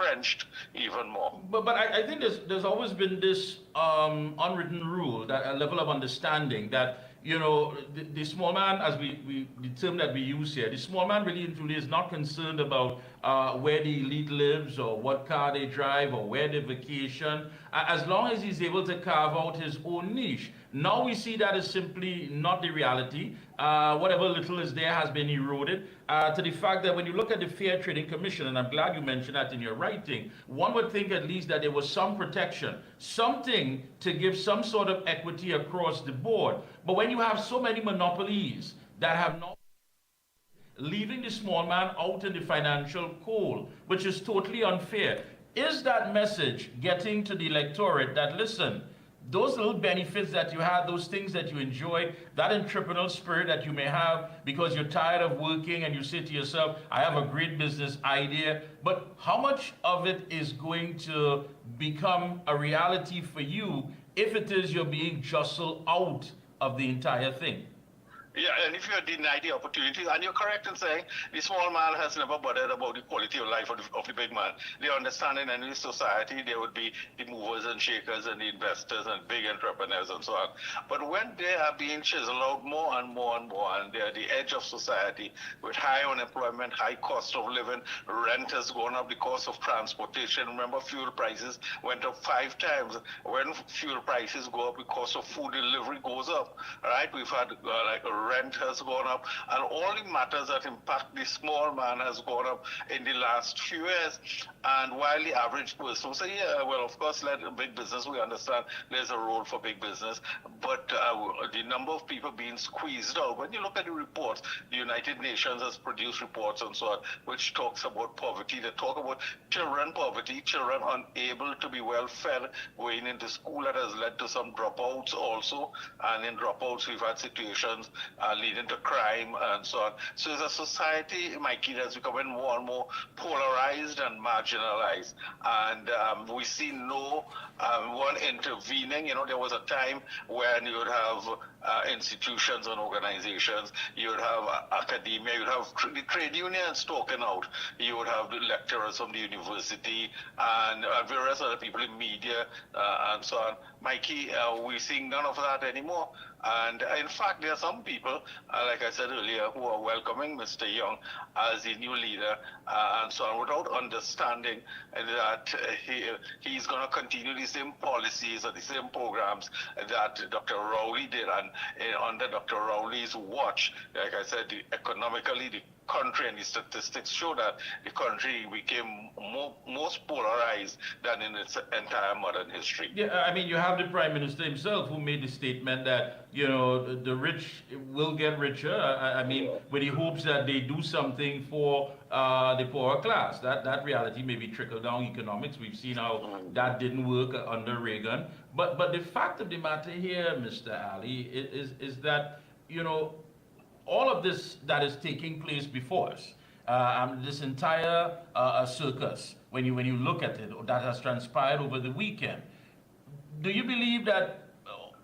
entrenched even more. But I think there's always been this unwritten rule, that a level of understanding that, you know, the small man, as the term that we use here, the small man really and truly is not concerned about where the elite lives or what car they drive or where they vacation, as long as he's able to carve out his own niche. Now we see that is simply not the reality. Whatever little is there has been eroded, to the fact that when you look at the Fair Trading Commission, and I'm glad you mentioned that in your writing, one would think at least that there was some protection, something to give some sort of equity across the board. But when you have so many monopolies that have not, leaving the small man out in the financial cold, which is totally unfair, is that message getting to the electorate that, listen, those little benefits that you have, those things that you enjoy, that entrepreneurial spirit that you may have because you're tired of working and you say to yourself, I have a great business idea, but how much of it is going to become a reality for you if it is you're being jostled out of the entire thing? Yeah, and if you're denied the opportunity, and you're correct in saying the small man has never bothered about the quality of life of the big man. They understand in any society there would be the movers and shakers and the investors and big entrepreneurs and so on. But when they are being chiseled out more and more and more, and they're the edge of society with high unemployment, high cost of living, rent has gone up, the cost of transportation. Remember, fuel prices went up 5 times. When fuel prices go up, the cost of food delivery goes up. Right? We've had rent has gone up, and all the matters that impact the small man has gone up in the last few years. And while the average person will say, yeah, well, of course, let big business, we understand there's a role for big business, but the number of people being squeezed out, when you look at the reports, the United Nations has produced reports and so on, which talks about poverty. They talk about children poverty, children unable to be well fed, going into school. That has led to some dropouts also, and in dropouts we've had situations leading to crime and so on. So as a society, Mikey, that's becoming more and more polarized and marginalized. And we see no one intervening. You know, there was a time when you would have institutions and organizations, you would have academia, you would have the trade unions talking out, you would have the lecturers from the university and various other people in media and so on. Mikey, we're seeing none of that anymore. And in fact, there are some people, like I said earlier, who are welcoming Mr. Young as the new leader and so on, without understanding that he's going to continue the same policies or the same programs that Dr. Rowley did. And under Dr. Rowley's watch, like I said, economically, the country and the statistics show that the country became most polarized than in its entire modern history. Yeah, I mean, you have the Prime Minister himself who made the statement that, you know, the rich will get richer. I mean, with the hopes that they do something for the poorer class. That reality maybe trickle down economics. We've seen how that didn't work under Reagan. But the fact of the matter here, Mr. Ali, is that, you know, all of this that is taking place before us, this entire circus, when you look at it, that has transpired over the weekend, do you believe that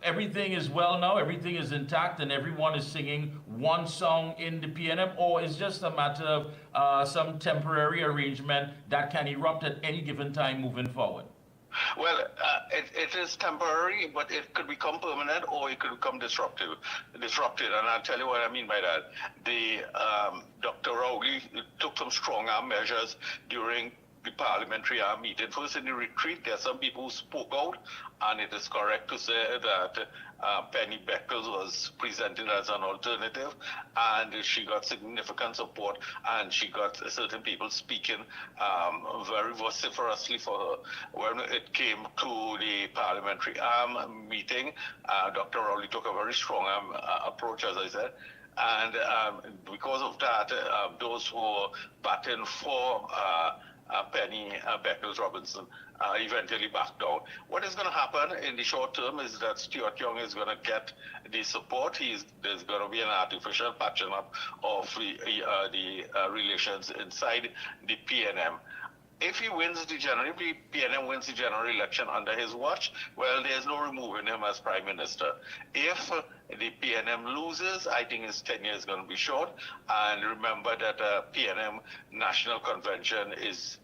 everything is well now, everything is intact, and everyone is singing one song in the PNM, or is just a matter of some temporary arrangement that can erupt at any given time moving forward? Well, it is temporary, but it could become permanent or it could become disruptive. And I'll tell you what I mean by that. Dr. Rowley took some strong arm measures during the parliamentary meeting. First, in the retreat, there are some people who spoke out, and it is correct to say that Penny Beckles was presented as an alternative, and she got significant support, and she got certain people speaking very vociferously for her. When it came to the parliamentary meeting, Dr. Rowley took a very strong approach, as I said. And because of that, those who were batting for Penny Beckles Robinson eventually backed down. What is going to happen in the short term is that Stuart Young is going to get the support. There's going to be an artificial patching up of the relations inside the PNM. If he wins the general, if the PNM wins the general election under his watch, well, there's no removing him as Prime Minister. If the PNM loses, I think his tenure is going to be short. And remember that PNM National Convention is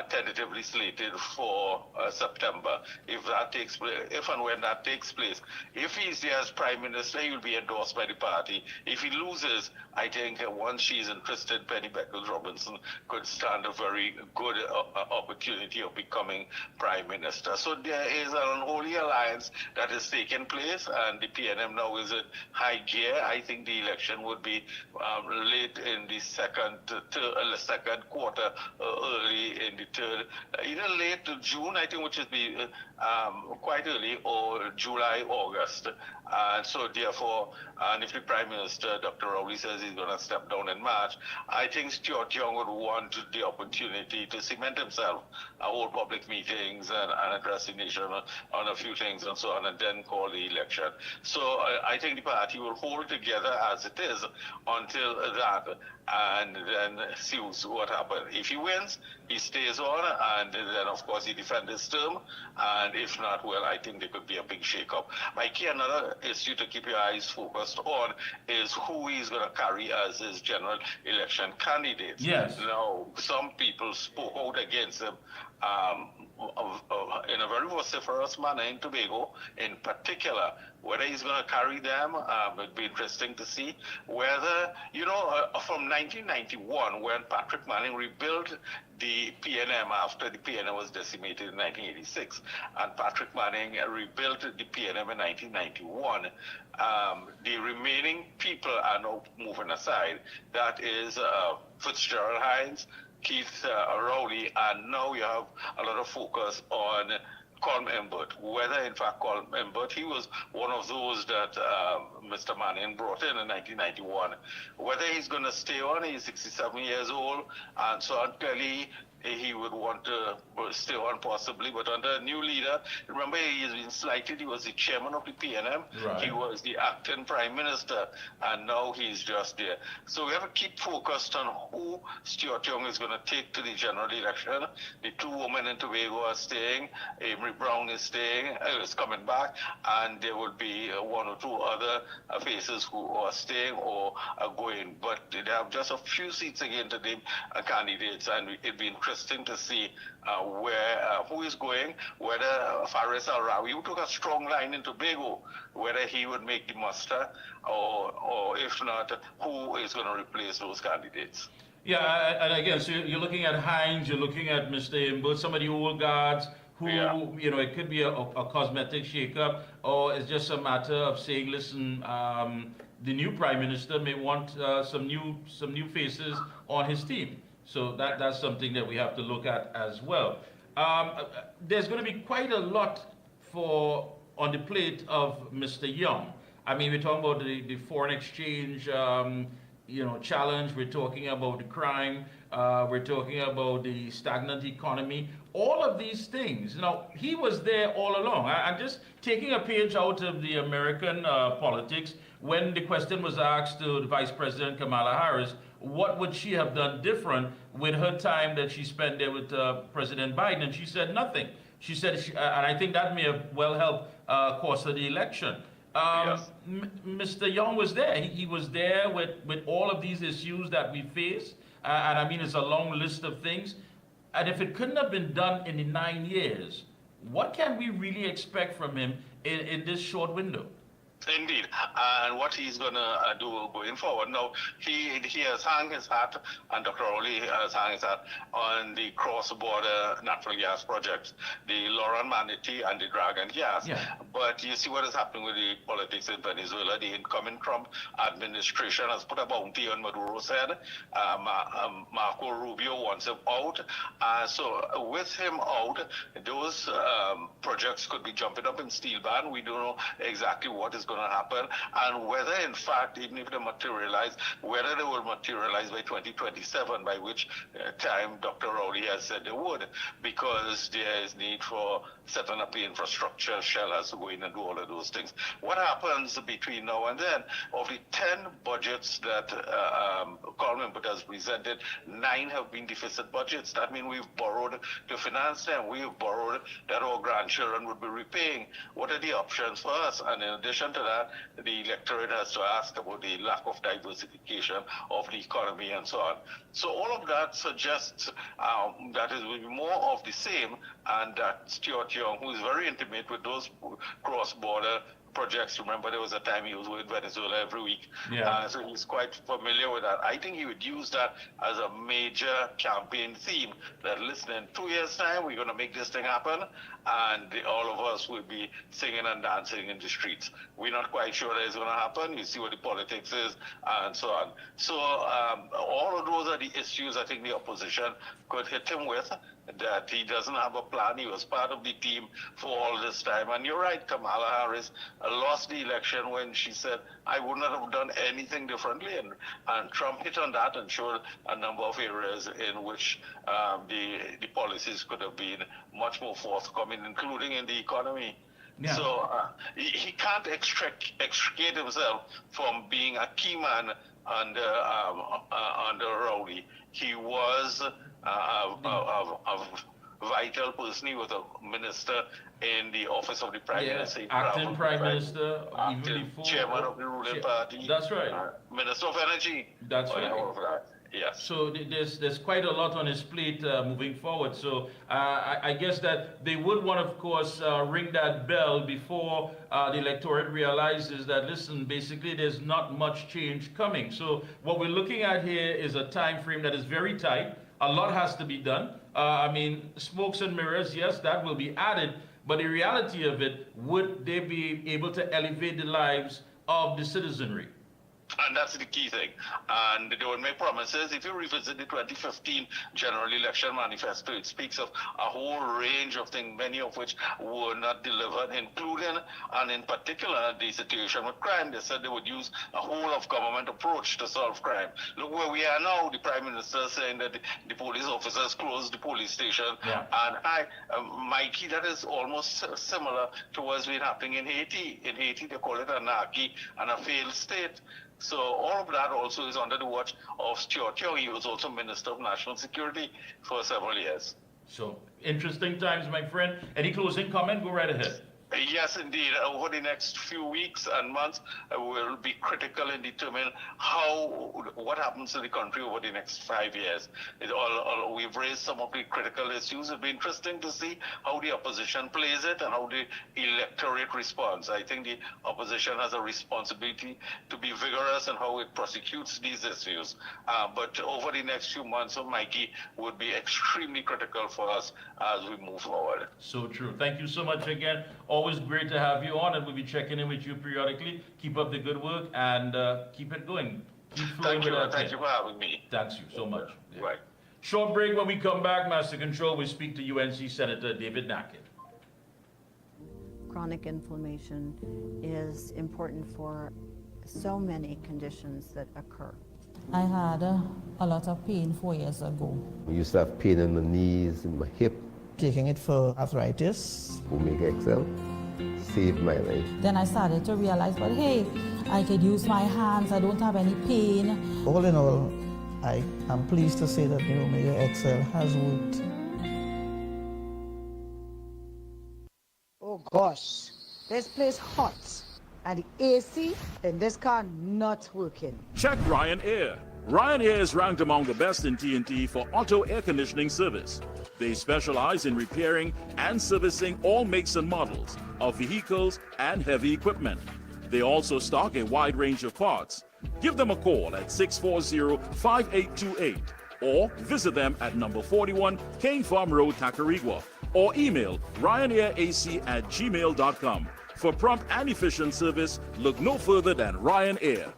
tentatively slated for September. If that takes place, if and when that takes place, if he's there as Prime Minister, he will be endorsed by the party. If he loses, I think once she's interested, Penny Beckles-Robinson could stand a very good opportunity of becoming Prime Minister. So there is an unholy alliance that is taking place, and the PNM now is in high gear. I think the election would be late in the second quarter, early in the third, either late June, I think, which would be quite early, or July, August. And so therefore, and if the Prime Minister, Dr. Rowley, says he's going to step down in March, I think Stuart Young would want the opportunity to cement himself, hold public meetings and address the nation on a few things and so on, and then call the election. So I think the party will hold together as it is until that, and then see what happens. If he wins, he stays on, and then of course he defends his term, and if not, well, I think there could be a big shake-up. Mikey, another issue to keep your eyes focused on is who he's going to carry as his general election candidate. Yes. Now, some people spoke out against him in a very vociferous manner in Tobago, in particular. Whether he's going to carry them, it'd be interesting to see. Whether, from 1991, when Patrick Manning rebuilt the PNM after the PNM was decimated in 1986, and Patrick Manning rebuilt the PNM in 1991, the remaining people are now moving aside. That is Fitzgerald Hines, Keith Rowley, and now you have a lot of focus on Colm Imbert. Whether in fact Colm Imbert, he was one of those that Mr. Manning brought in 1991. Whether he's going to stay on, he's 67 years old, and so until he would want to stay on possibly, but under a new leader. Remember, he has been slighted. He was the chairman of the PNM. Right. He was the acting prime minister, and now he's just there. So we have to keep focused on who Stuart Young is going to take to the general election. The two women in Tobago are staying. Amory Brown is staying, is coming back, and there will be one or two other faces who are staying or are going. But they have just a few seats again to name candidates, and it'd be interesting to see who is going, whether Faris Al-Rawi, who took a strong line in Tobago, whether he would make the muster, or if not, who is going to replace those candidates. Yeah, and again, so you're looking at Hines, you're looking at Mr. Imbert, some of the old guards who, it could be a cosmetic shake-up, or it's just a matter of saying, listen, the new prime minister may want some new faces on his team. So that's something that we have to look at as well. There's going to be quite a lot on the plate of Mr. Young. I mean, we're talking about the foreign exchange, challenge. We're talking about the crime. We're talking about the stagnant economy. All of these things. Now, he was there all along. I'm just taking a page out of the American politics. When the question was asked to the Vice President Kamala Harris, what would she have done different with her time that she spent there with President Biden? And she said nothing. She said, and I think that may have well helped course of the election. Yes. Mr. Young was there. He was there with all of these issues that we face. And I mean, it's a long list of things. And if it couldn't have been done in the 9 years, what can we really expect from him in this short window? Indeed, and what he's going to do going forward. Now, he has hung his hat, and Dr. Rowley has hung his hat on the cross-border natural gas projects, the Lauren Manatee and the Dragon gas. Yeah. But you see what is happening with the politics in Venezuela. The incoming Trump administration has put a bounty on Maduro's head. Marco Rubio wants him out. So with him out, those projects could be jumping up in steel ban. We don't know exactly what is going to happen, and whether in fact, even if they materialize, whether they will materialize by 2027, by which time Dr. Rowley has said they would, because there is need for setting up the infrastructure. Shell has to go in and do all of those things. What happens between now and then? Of the 10 budgets that Colm Imbert has presented, 9 have been deficit budgets. That means we've borrowed to finance them. We've borrowed that our grandchildren children would be repaying. What are the options for us? And in addition to that, the electorate has to ask about the lack of diversification of the economy and so on. So all of that suggests that it will be more of the same, and that Stuart Young, who is very intimate with those cross-border projects. Remember, there was a time he was with Venezuela every week. Yeah. So he's quite familiar with that. I think he would use that as a major campaign theme, that listen, in 2 years' time, we're going to make this thing happen, and all of us will be singing and dancing in the streets. We're not quite sure that it's going to happen. You see what the politics is, and so on. So all of those are the issues I think the opposition could hit him with, that he doesn't have a plan. He was part of the team for all this time. And you're right, Kamala Harris lost the election when she said, I would not have done anything differently. And Trump hit on that and showed a number of areas in which the policies could have been much more forthcoming, including in the economy. Yeah. So he can't extricate himself from being a key man under Rowley. He was a vital person. He was a minister in the office of the Prime Minister. Acting Prime Minister, even before. Chairman of the ruling party. That's right. Minister of Energy. That's right. All of that. Yes. So there's quite a lot on his plate moving forward. So I guess that they would want, of course, ring that bell before the electorate realizes that, listen, basically there's not much change coming. So what we're looking at here is a time frame that is very tight. A lot has to be done. I mean, smokes and mirrors, yes, that will be added. But the reality of it, would they be able to elevate the lives of the citizenry? And that's the key thing. And they would make promises. If you revisit the 2015 general election manifesto, it speaks of a whole range of things, many of which were not delivered, including and in particular the situation with crime. They said they would use a whole of government approach to solve crime. Look where we are now. The Prime Minister saying that the police officers closed the police station. Yeah. And Mikey, that is almost similar to what's been happening in Haiti. In Haiti, they call it anarchy and a failed state. So all of that also is under the watch of Stuart Young. He was also Minister of National Security for several years. So interesting times, my friend. Any closing comment? Go right ahead. Yes, indeed. Over the next few weeks and months, will be critical in determining what happens to the country over the next 5 years. We've raised some of the critical issues. It'll be interesting to see how the opposition plays it and how the electorate responds. I think the opposition has a responsibility to be vigorous in how it prosecutes these issues. But over the next few months, Mikey, would be extremely critical for us as we move forward. So true. Thank you so much again. Always great to have you on, and we'll be checking in with you periodically. Keep up the good work and keep it going. Keep flowing with that. Thank you for having me. Thanks you so much. Yeah. Right. Short break. When we come back, Master Control, we speak to UNC Senator David Nackett. Chronic inflammation is important for so many conditions that occur. I had a lot of pain 4 years ago. I used to have pain in my knees, in my hip. Taking it for arthritis. Omega XL saved my life. Then I started to realize, but hey, I could use my hands, I don't have any pain. All in all, I am pleased to say that the Omega XL has worked. Oh gosh, this place hot. And the AC in this car not working. Check Ryan Air. Ryan Air is ranked among the best in TNT for auto air conditioning service. They specialize in repairing and servicing all makes and models of vehicles and heavy equipment. They also stock a wide range of parts. Give them a call at 640-5828 or visit them at number 41 Cane Farm Road, Tacarigua, or email ryanairac@gmail.com. For prompt and efficient service, look no further than Ryan Air.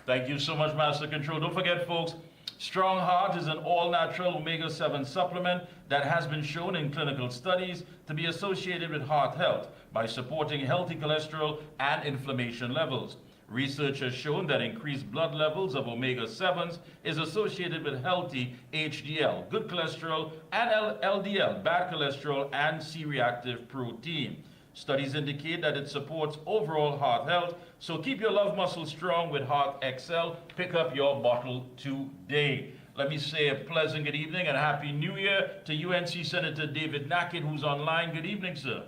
Thank you so much, Master Control. Don't forget, folks, Strong Heart is an all-natural omega-7 supplement that has been shown in clinical studies to be associated with heart health by supporting healthy cholesterol and inflammation levels. Research has shown that increased blood levels of omega-7s is associated with healthy HDL, good cholesterol, and LDL, bad cholesterol, and C-reactive protein. Studies indicate that it supports overall heart health, so keep your love muscle strong with Heart XL. Pick up your bottle today. let me say a pleasant good evening and Happy New Year to UNC Senator David Nackett, who's online. Good evening, sir.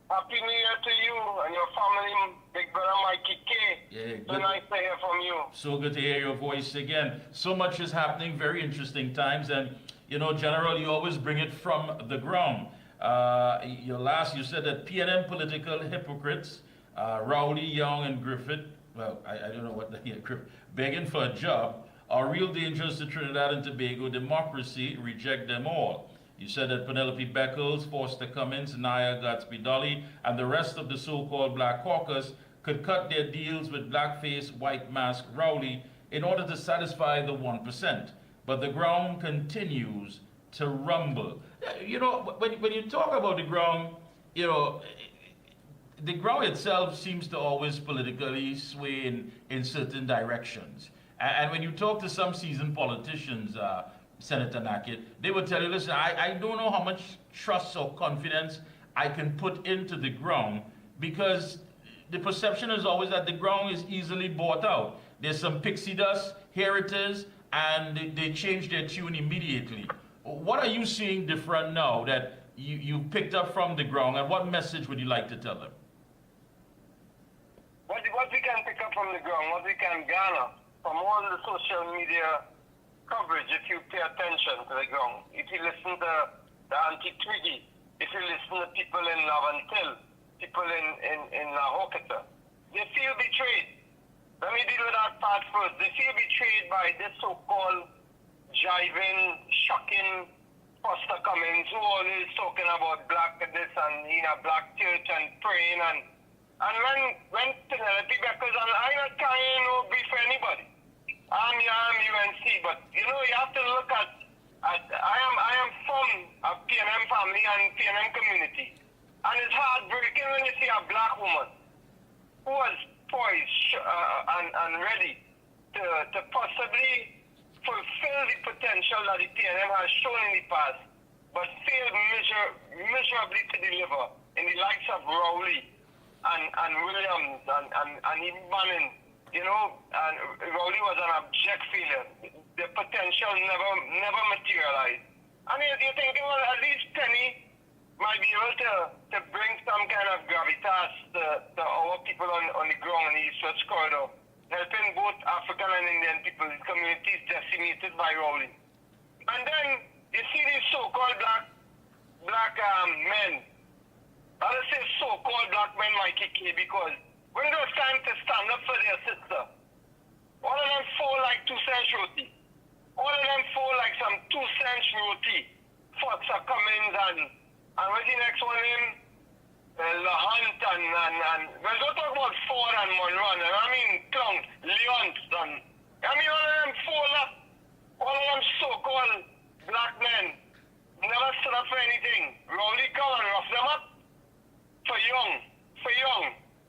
Happy New Year to you and your family, big brother Mikey K. Yeah, so nice to hear from you. So good to hear your voice again. So much is happening, very interesting times, and you know, General, you always bring it from the ground. You said that PNM political hypocrites, Rowley, Young, and Griffith, well, I don't know what the begging for a job, are real dangers to Trinidad and Tobago democracy. Reject them all. You said that Penelope Beckles, Foster Cummins, Naya Gatsby-Dolly, and the rest of the so-called Black Caucus could cut their deals with blackface, white mask Rowley in order to satisfy the 1%. But the ground continues to rumble. You know, when you talk about the ground, you know, the ground itself seems to always politically sway in certain directions. And when you talk to some seasoned politicians, Senator Nackett, they will tell you, listen, I don't know how much trust or confidence I can put into the ground, because the perception is always that the ground is easily bought out. There's some pixie dust, here it is, and they change their tune immediately. What are you seeing different now that you picked up from the ground, and what message would you like to tell them? What we can pick up from the ground, what we can garner from all the social media coverage, if you pay attention to the ground, if you listen to the anti-Twiggy, if you listen to people in Lavantil, people in La Hokata, they feel betrayed. Let me deal with that part first. They feel betrayed by this so-called jiving, shocking Foster Cummins, who always talking about black this and in a black church and praying, and when Penelope Beckles, and I'm not carrying no beef for anybody. I'm UNC, but you know, you have to look at I am from a PNM family and PNM community, and it's heartbreaking when you see a black woman who was poised and ready to possibly fulfill the potential that the PNM has shown in the past, but failed miserably to deliver in the likes of Rowley and Williams and even Bannon. You know, and Rowley was an abject failure. The potential never materialized. And you're thinking, well, at least Penny might be able to bring some kind of gravitas to our people on the ground in the East-West corridor, helping both African and Indian people, communities decimated by Rowley. And then you see these so-called black men. I say so-called black men, Mikey K, because when it was time to stand up for their sister, all of them fall like 2 cents roti. All of them fall like some 2 cents roti. Foster Cummins and what's the next one in? LaHunt and well, don't talk about Ford and Monroe. I mean, clowns, Leons and I mean, all of them fall up. All of them so-called black men never stood up for anything. Rowley come and rough them up for young.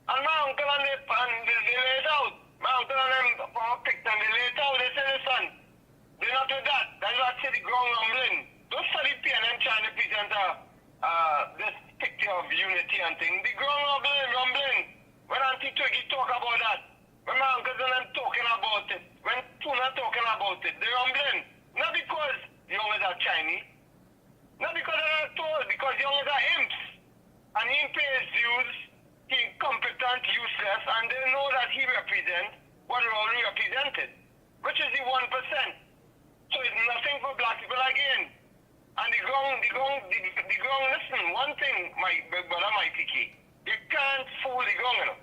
And my uncle and they laid out. My uncle and them picked and they laid out. They said, listen, they're not with that. That's why I say the ground rumbling. Don't study PNM trying to present this picture of unity and thing. The ground rumbling. When Auntie Twiggy talk about that, when my uncles and them talking about it, when Tuna talking about it, they're rumbling. Not because young is a Chinese. Not because they're not told, because young is a imps. And he pays dues. He's incompetent, useless, and they know that he represents what Rowley represented, which is the 1%. So it's nothing for black people again. And the ground, listen, one thing, my big brother Mikey K, you can't fool the ground,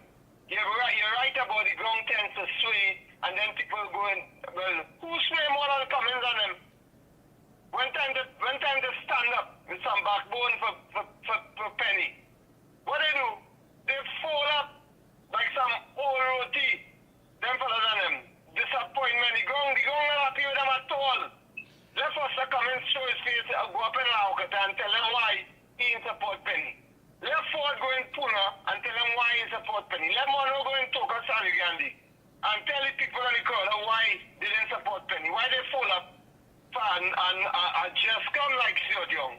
you know. You're right about the ground tends to sway, and then people going, well, who sway more than Cummins on them? When time to stand up with some backbone for Penny, what they do? They fall up like some old roti. Them fellas and them. Disappointment. The ground not happy with them at all. Let Foster come and show his face, go up in Laukata and tell them why he didn't support Penny. Let Ford go in Puna and tell them why he support Penny. Let Mono go in Toka Sani Gandhi and tell the people in the crowd why they didn't support Penny. Why they fall up and just come like Siot Young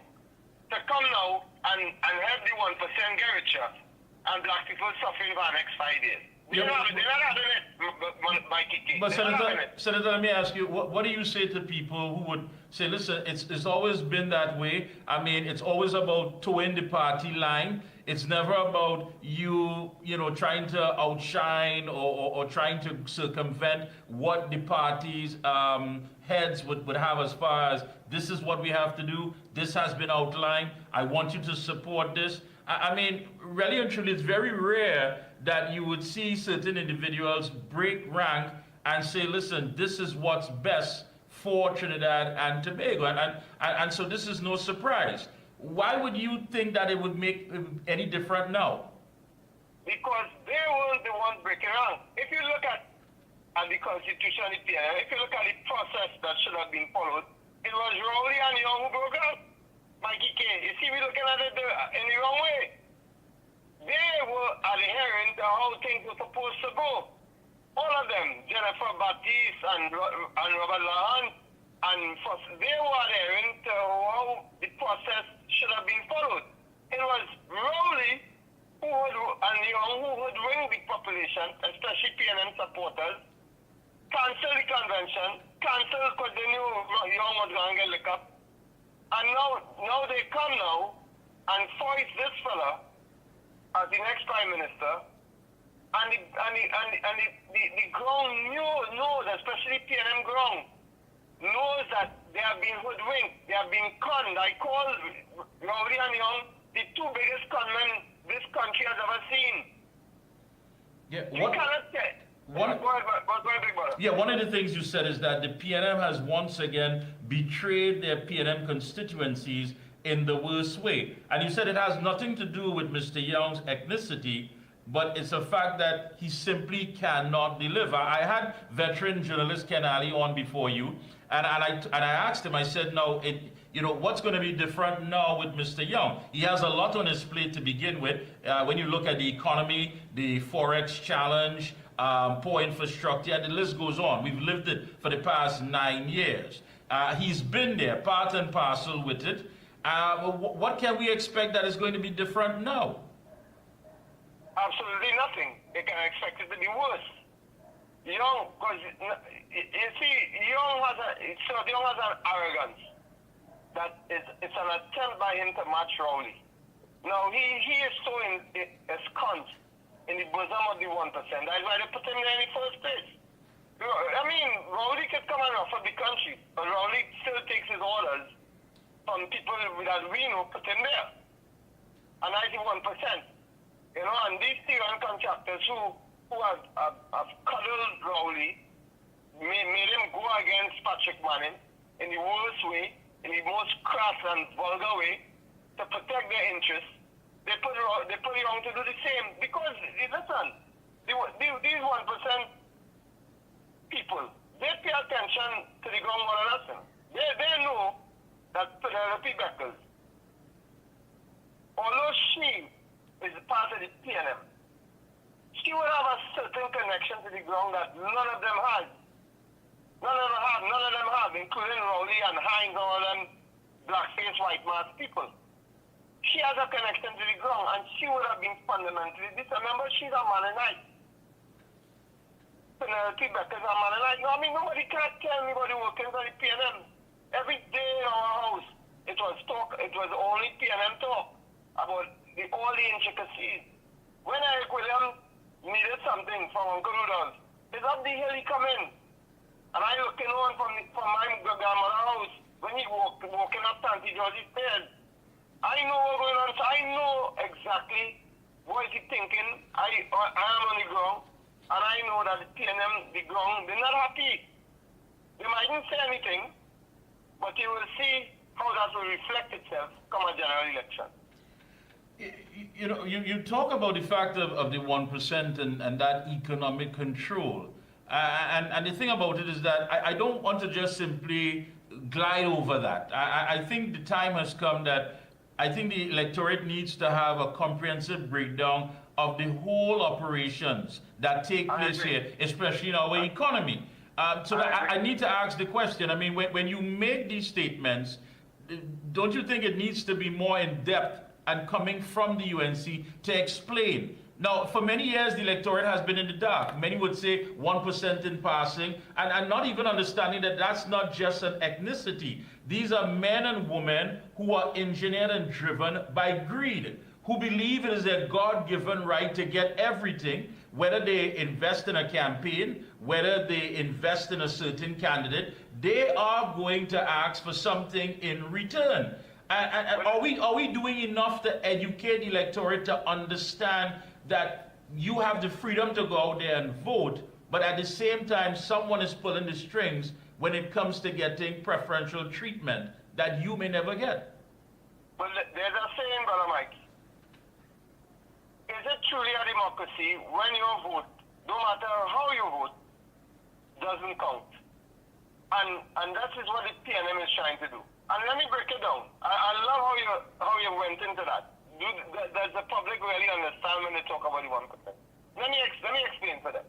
to come now and help the 1% get richer. And black people suffering for the next 5 years. They're not having it, Mikey. But Senator, let me ask you, what do you say to people who would say, listen, it's always been that way. I mean, it's always about towing the party line. It's never about you trying to outshine or trying to circumvent what the party's heads would have as far as this is what we have to do. This has been outlined. I want you to support this. I mean, really and truly, it's very rare that you would see certain individuals break rank and say, listen, this is what's best for Trinidad and Tobago. And so this is no surprise. Why would you think that it would make any different now? Because they weren't the ones breaking rank. If you look at the Constitution, if you look at the process that should have been followed, it was Rowley and Young who broke out. Mikey K. You see, we're looking at it in the wrong way. They were adhering to how things were supposed to go. All of them, Jennifer Baptiste and Robert Lahan, they were adhering to how the process should have been followed. It was Rowley and Young who would ring the population, especially PNM supporters, cancel the convention, cancel because they knew Young was going to get licked up. And now they come now and foist this fella as the next prime minister, and the ground knows, especially PNM ground, knows that they have been hoodwinked, they have been conned. I call Rowley and Young the two biggest conmen this country has ever seen. Yeah, you cannot say. Go ahead, big brother. Yeah, one of the things you said is that the PNM has once again betrayed their PNM constituencies in the worst way. And you said it has nothing to do with Mr. Young's ethnicity, but it's a fact that he simply cannot deliver. I had veteran journalist Ken Ali on before you, and I asked him, I said, no, what's going to be different now with Mr. Young? He has a lot on his plate to begin with. When you look at the economy, the Forex challenge, poor infrastructure, and the list goes on. We've lived it for the past 9 years. He's been there, part and parcel with it. What can we expect that is going to be different now? Absolutely nothing. They can expect it to be worse. Young, because you see, Young has an arrogance that it's an attempt by him to match Rowley. Now he is throwing ensconced in the bosom of the 1%. That's why they put him there in the first place. I mean, Rowley could come and offer the country, but Rowley still takes his orders from people that we know put him there. And 91%. And these Syrian contractors who have cuddled Rowley, made him go against Patrick Manning in the worst way, in the most crass and vulgar way, to protect their interests. They put Young to do the same. Because, listen, these 1% people, they pay attention to the ground more than us. They know that Penelope Beckles, although she is part of the PNM, she will have a certain connection to the ground that none of them has. None of them have, including Rowley and Hines and all them blackface white mask people. She has a connection to the ground, and she would have been fundamentally this. Remember, she's a Mennonite. Penelope Beckles is a Mennonite. No, I mean, nobody can't tell anybody working for the PNM. Every day in our house, it was only PNM talk about all the intricacies. When Eric Williams needed something from Uncle Rudolph, it's up the hill he come in. And I looking on from my grandmother's house when he walking up Auntie Georgie's stairs. I know what's going on, so I know exactly what he's thinking. I am on the ground, and I know that the PNM, the ground, they're not happy. They mightn't say anything, but you will see how that will reflect itself come a general election. You talk about the fact of the 1% and that economic control. And the thing about it is that I don't want to just simply glide over that. I think the time has come that I think the electorate needs to have a comprehensive breakdown of the whole operations that take place here, especially in our economy. So I need to ask the question, I mean, when you make these statements, don't you think it needs to be more in depth and coming from the UNC to explain Now, for many years, the electorate has been in the dark. Many would say 1% in passing, and not even understanding that that's not just an ethnicity. These are men and women who are engineered and driven by greed, who believe it is their God-given right to get everything, whether they invest in a campaign, whether they invest in a certain candidate, they are going to ask for something in return. And are we doing enough to educate the electorate to understand that you have the freedom to go out there and vote, but at the same time, someone is pulling the strings when it comes to getting preferential treatment that you may never get? But there's a saying, Brother Mike. Is it truly a democracy when your vote, no matter how you vote, doesn't count? And that is what the PNM is trying to do. And let me break it down. I love how you went into that. Does the public really understand when they talk about the 1%? Let me explain for them.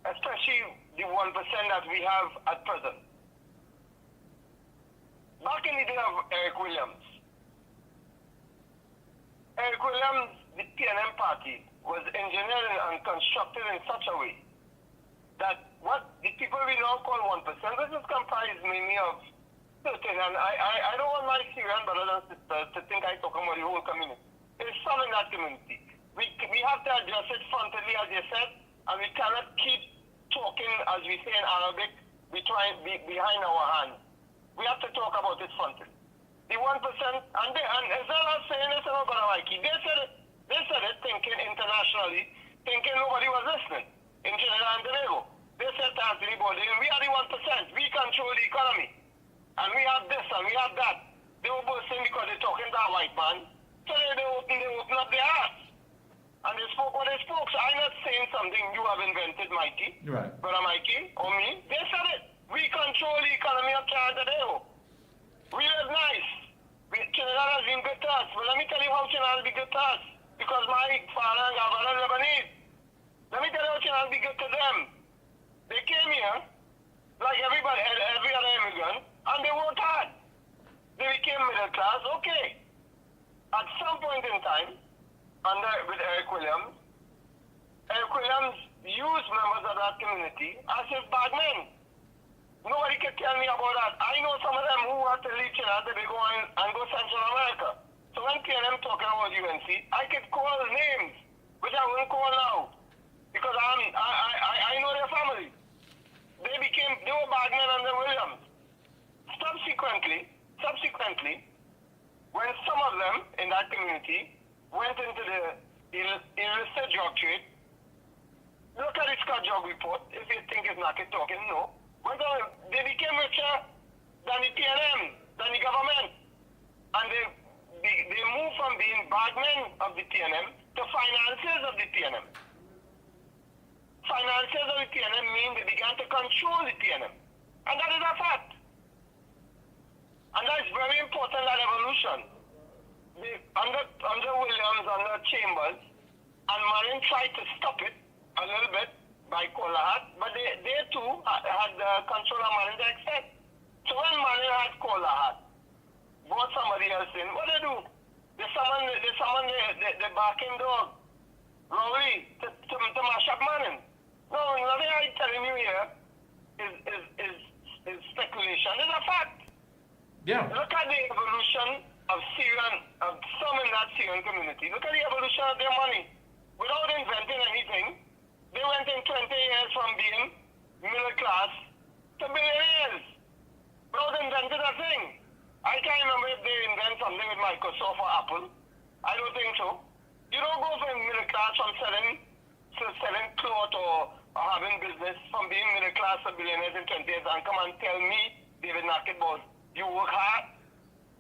Especially the 1% that we have at present. Back in the day of Eric Williams, the PNM party, was engineered and constructed in such a way that what the people we now call 1%, this is comprised mainly of certain, and I don't want my Syrian brothers and sisters to think I talk about the whole community. There's some in that community. We have to address it frontally, as you said, and we cannot keep talking, as we say in Arabic, behind our hands. We have to talk about it frontally. The 1%, and it's not saying this about Mikey. They said it thinking internationally, thinking nobody was listening in Trinidad and Tobago. They said to everybody, we are the 1%, we control the economy. And we have this and we have that. They were boasting because they're talking to a white man. So they open up their hearts. And they spoke what they spoke. So I'm not saying something you have invented, Mikey. Right. Brother Mikey, or me. They said it. We control the economy of Trinidad and Tobago. We live nice. Trinidad has been good to us. But let me tell you how Trinidad has been good to us. Because my father and grandfather are Lebanese. Let me tell you how Trinidad has been good to them. They came here, like every other immigrant, and they worked hard. They became middle class, okay. At some point in time, with Eric Williams used members of that community as his bad men. Nobody can tell me about that. I know some of them who had to leave Trinidad and go Central America. So when PNM talking about UNC, I could call names, which I won't call now, because I know their families. They were bad men under Williams. Subsequently, when some of them in that community went into the illicit drug trade, look at the Scott Drug report, if you think it's not talking, no. They became richer than the PNM, than the government. And they moved from being bad men of the PNM to financiers of the PNM. Financiers of the PNM mean they began to control the PNM. And that is a fact. And that's very important, that evolution. Under Williams, under Chambers, and Marin tried to stop it a little bit by Kolahat, but they too had control of Marin to extent. So when Marin had Kolahat, brought somebody else in, what they do? They summon the barking dog, Rowley, to mash up Marin. No, nothing I'm telling you here is speculation. It's a fact. Yeah. Look at the evolution of some in that Syrian community. Look at the evolution of their money. Without inventing anything, they went in 20 years from being middle class to billionaires. Without inventing a thing. I can't remember if they invent something with Microsoft or Apple. I don't think so. You don't go from middle class from selling clothes or having business, from being middle class to billionaires in 20 years, and come and tell me, David Naked, you work hard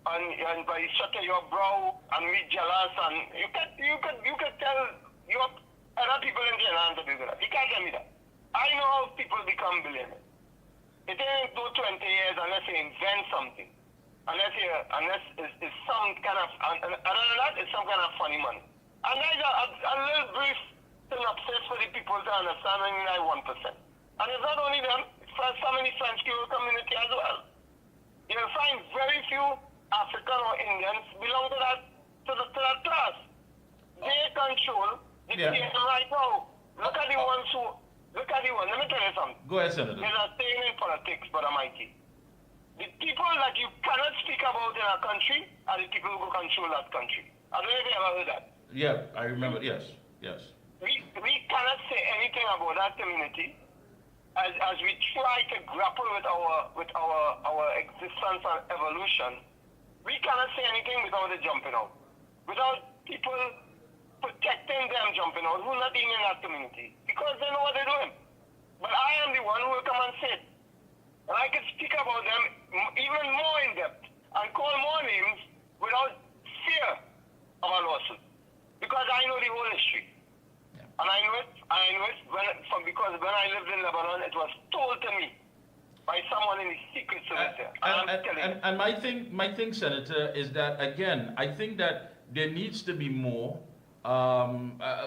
and by shutting your brow and be jealous, and you could tell your other people in Trinidad to do that. You can't tell me that. I know how people become billionaires. It ain't no 20 years unless you invent something. Unless it's some kind of, other than that, it's some kind of funny money. And there's a little brief synopsis for the people to understand when you like 1%. And it's not only them, it's some in the French Creole community as well. You'll find very few African or Indians belong to that class. They control the Senator. There's a saying in politics, Brother Mikey. The people that you cannot speak about in a country are the people who control that country. I don't know if you ever heard that. Yeah, I remember. Yes. We cannot say anything about that community as we try to grapple with our existence and evolution. We cannot say anything without it jumping out. Without people protecting them jumping out who are not even in that community. Because they know what they're doing. But I am the one who will come and say it. And I can speak about them even more in depth and call more names without fear of a lawsuit. Because I know the whole history. Yeah. And I know it because when I lived in Lebanon, it was told to me by someone in the secret service there. And my thing, Senator, is that, again, I think that there needs to be more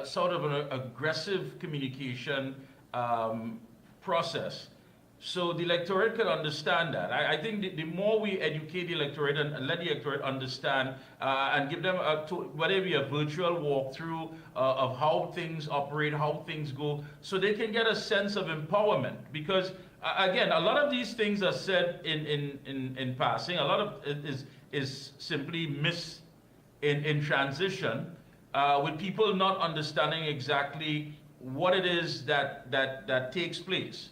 sort of an aggressive communication process, so the electorate can understand that. I think the more we educate the electorate and let the electorate understand and give them whatever a virtual walkthrough of how things operate, how things go, so they can get a sense of empowerment. Because again, a lot of these things are said in passing. A lot of it is simply in transition, with people not understanding exactly what it is that takes place.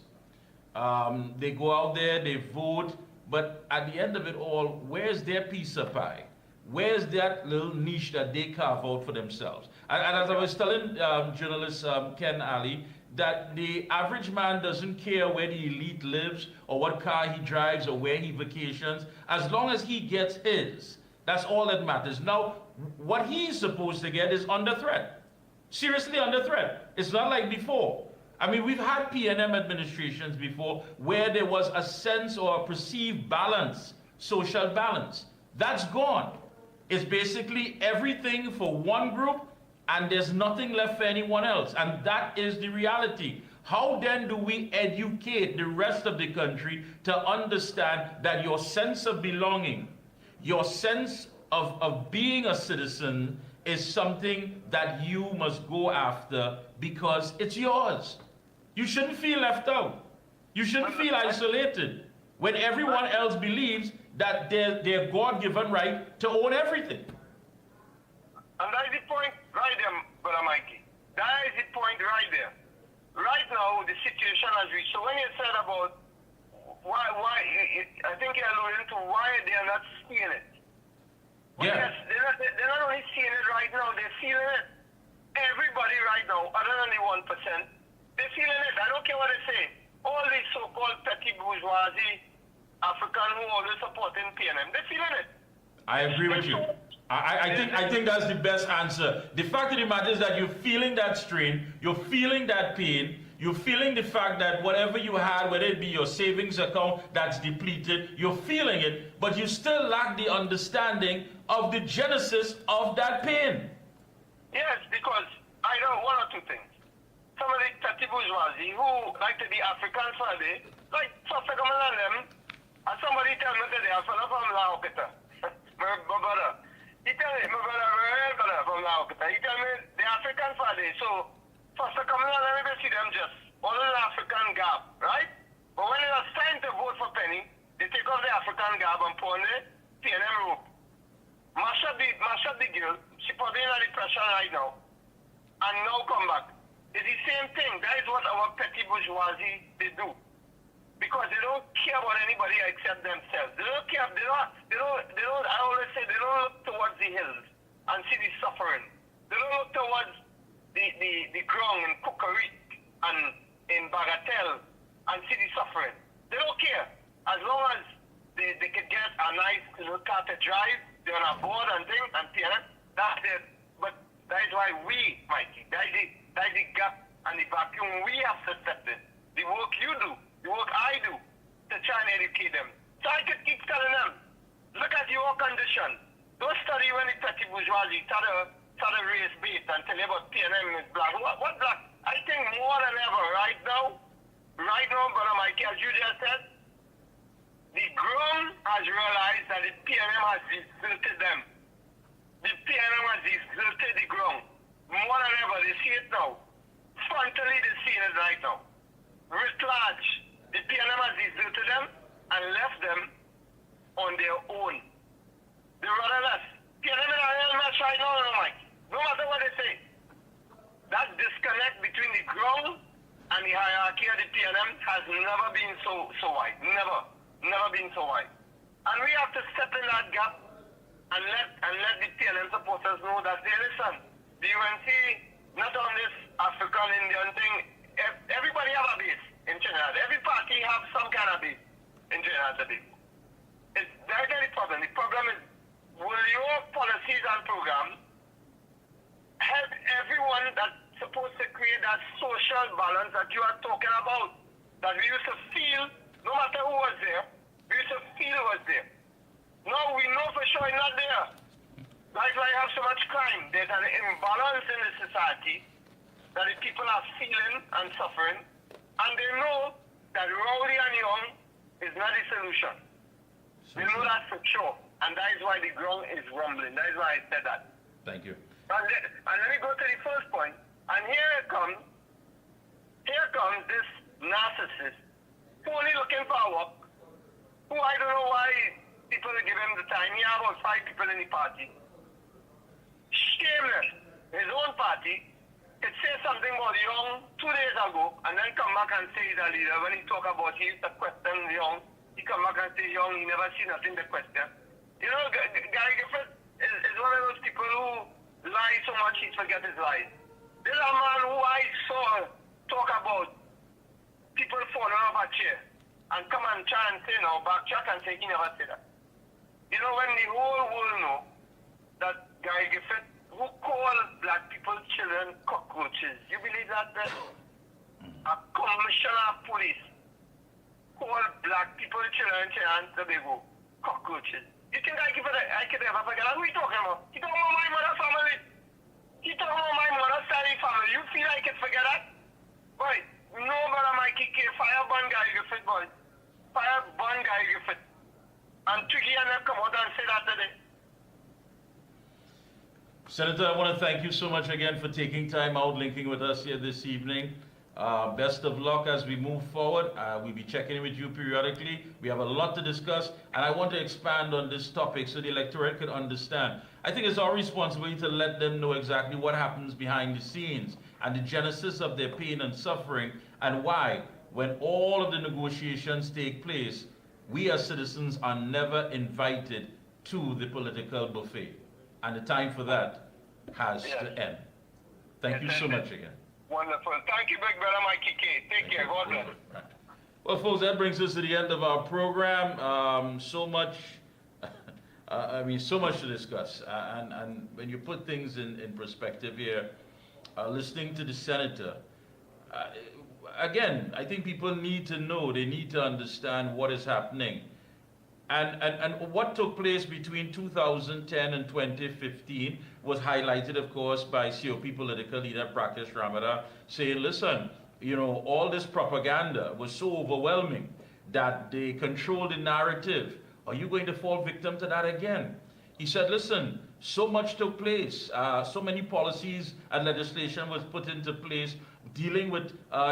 They go out there, they vote, but at the end of it all, where's their piece of pie? Where's that little niche that they carve out for themselves? And as I was telling journalist Ken Ali, that the average man doesn't care where the elite lives or what car he drives or where he vacations, as long as he gets his. That's all that matters. Now, what he's supposed to get is under threat. Seriously under threat. It's not like before. I mean, we've had PNM administrations before where there was a sense or a perceived balance, social balance. That's gone. It's basically everything for one group and there's nothing left for anyone else. And that is the reality. How then do we educate the rest of the country to understand that your sense of belonging, your sense of being a citizen is something that you must go after because it's yours? You shouldn't feel left out. You shouldn't feel isolated when everyone else believes that their God-given right to own everything. And that is the point right there, Brother Mikey. That is the point right there. Right now, the situation as we, so when you said about why I think you're alluding to why they are not seeing it. Yeah. They're not only seeing it right now, they're feeling it. Everybody right now, other than the 1%, they're feeling it. I don't care what they say. All these so-called petty bourgeoisie African who always supporting PNM, they're feeling it. I agree with you. I think that's the best answer. The fact of the matter is that you're feeling that strain, you're feeling that pain, you're feeling the fact that whatever you had, whether it be your savings account that's depleted, you're feeling it, but you still lack the understanding of the genesis of that pain. Yes, because I know one or two things. Some of the petty bourgeoisie who like to be African Friday, like Sasa Kamal and them, and somebody tell me today, a fellow from Laokita, my brother, he tell me, my brother from Laokita, he tell me the African Friday, so Sasa Kamal and them, see them just all in African garb, right? But when it was time to vote for Penny, they take off the African garb and put on the PNM rope. Mash up the girl, she put in a depression right now, and now come back. It's the same thing. That is what our petty bourgeoisie, they do. Because they don't care about anybody except themselves. They don't care. I always say they don't look towards the hills and see the suffering. They don't look towards the ground in Kukarik and in Bagatelle and see the suffering. They don't care. As long as they can get a nice little car to drive, they're on a board and things and PNM, that's it. But that is why we, Mikey, that is the gap and the vacuum we have to step in. The work you do, the work I do, to try and educate them. So I could keep telling them, look at your condition. Don't study when the petty bourgeoisie start to raise bait and tell you about PNM is black. What black? I think more than ever right now, Brother Mikey, as you just said, the ground has realized that the PNM has deserted them. The PNM has deserted the ground. More than ever, they see it now. Frontally, they see it right now. Writ large, supporters know that they listen. The UNC, not on this African Indian thing, everybody have a base in Trinidad. Every party have some kind of base in Trinidad today. It's that the problem. The problem is, will your policies and programs help everyone that's supposed to create that social balance that you are talking about? That we used to feel, no matter who was there, we used to feel was there. Now we know for sure it's not there. That's why you have so much crime. There's an imbalance in the society that the people are feeling and suffering, and they know that rowdy and young is not the solution. They know that for sure, and that is why the ground is rumbling. That is why I said that. Thank you. And let me go to the first point. And here comes this narcissist who only looking for work, who I don't know why people give him the time. He have about 5 people in the party. Shameless. His own party could say something about Young 2 days ago and then come back and say he's a leader. When he talk about he used to question Young, he come back and say Young, he never see nothing to question. You know, Gary Gifford is one of those people who lie so much he forget his lies. This is a man who I saw talk about people falling off a chair and come and try and say now, backtrack and say he never said that. You know, when the whole world know that Gary Gifford, who called black people children cockroaches, you believe that? A commissioner of police called black people children and Tobago cockroaches. You think I could ever forget that? Who are you talking about? He talking about my mother's family. He talking about my mother's side family. You feel I could forget that? Boy, no, brother Mikey K. Fire burn Gary Gifford, boy. Fire burn Gary Gifford. And Twiggy and them come out and say that today. Senator, I want to thank you so much again for taking time out, linking with us here this evening. Best of luck as we move forward. We'll be checking in with you periodically. We have a lot to discuss, and I want to expand on this topic so the electorate could understand. I think it's our responsibility to let them know exactly what happens behind the scenes and the genesis of their pain and suffering, and why, when all of the negotiations take place, we as citizens are never invited to the political buffet. And the time for that has to end. Thank you so much again. Wonderful. Thank you, big brother Mikey K. Take care. God bless. Right. Well, folks, that brings us to the end of our program. So much to discuss. And when you put things in perspective here, listening to the senator, again, I think people need to know, they need to understand what is happening. And what took place between 2010 and 2015 was highlighted, of course, by COP political leader Prakash Ramada saying, listen, you know, all this propaganda was so overwhelming that they controlled the narrative. Are you going to fall victim to that again? He said, listen, so much took place. So many policies and legislation was put into place dealing with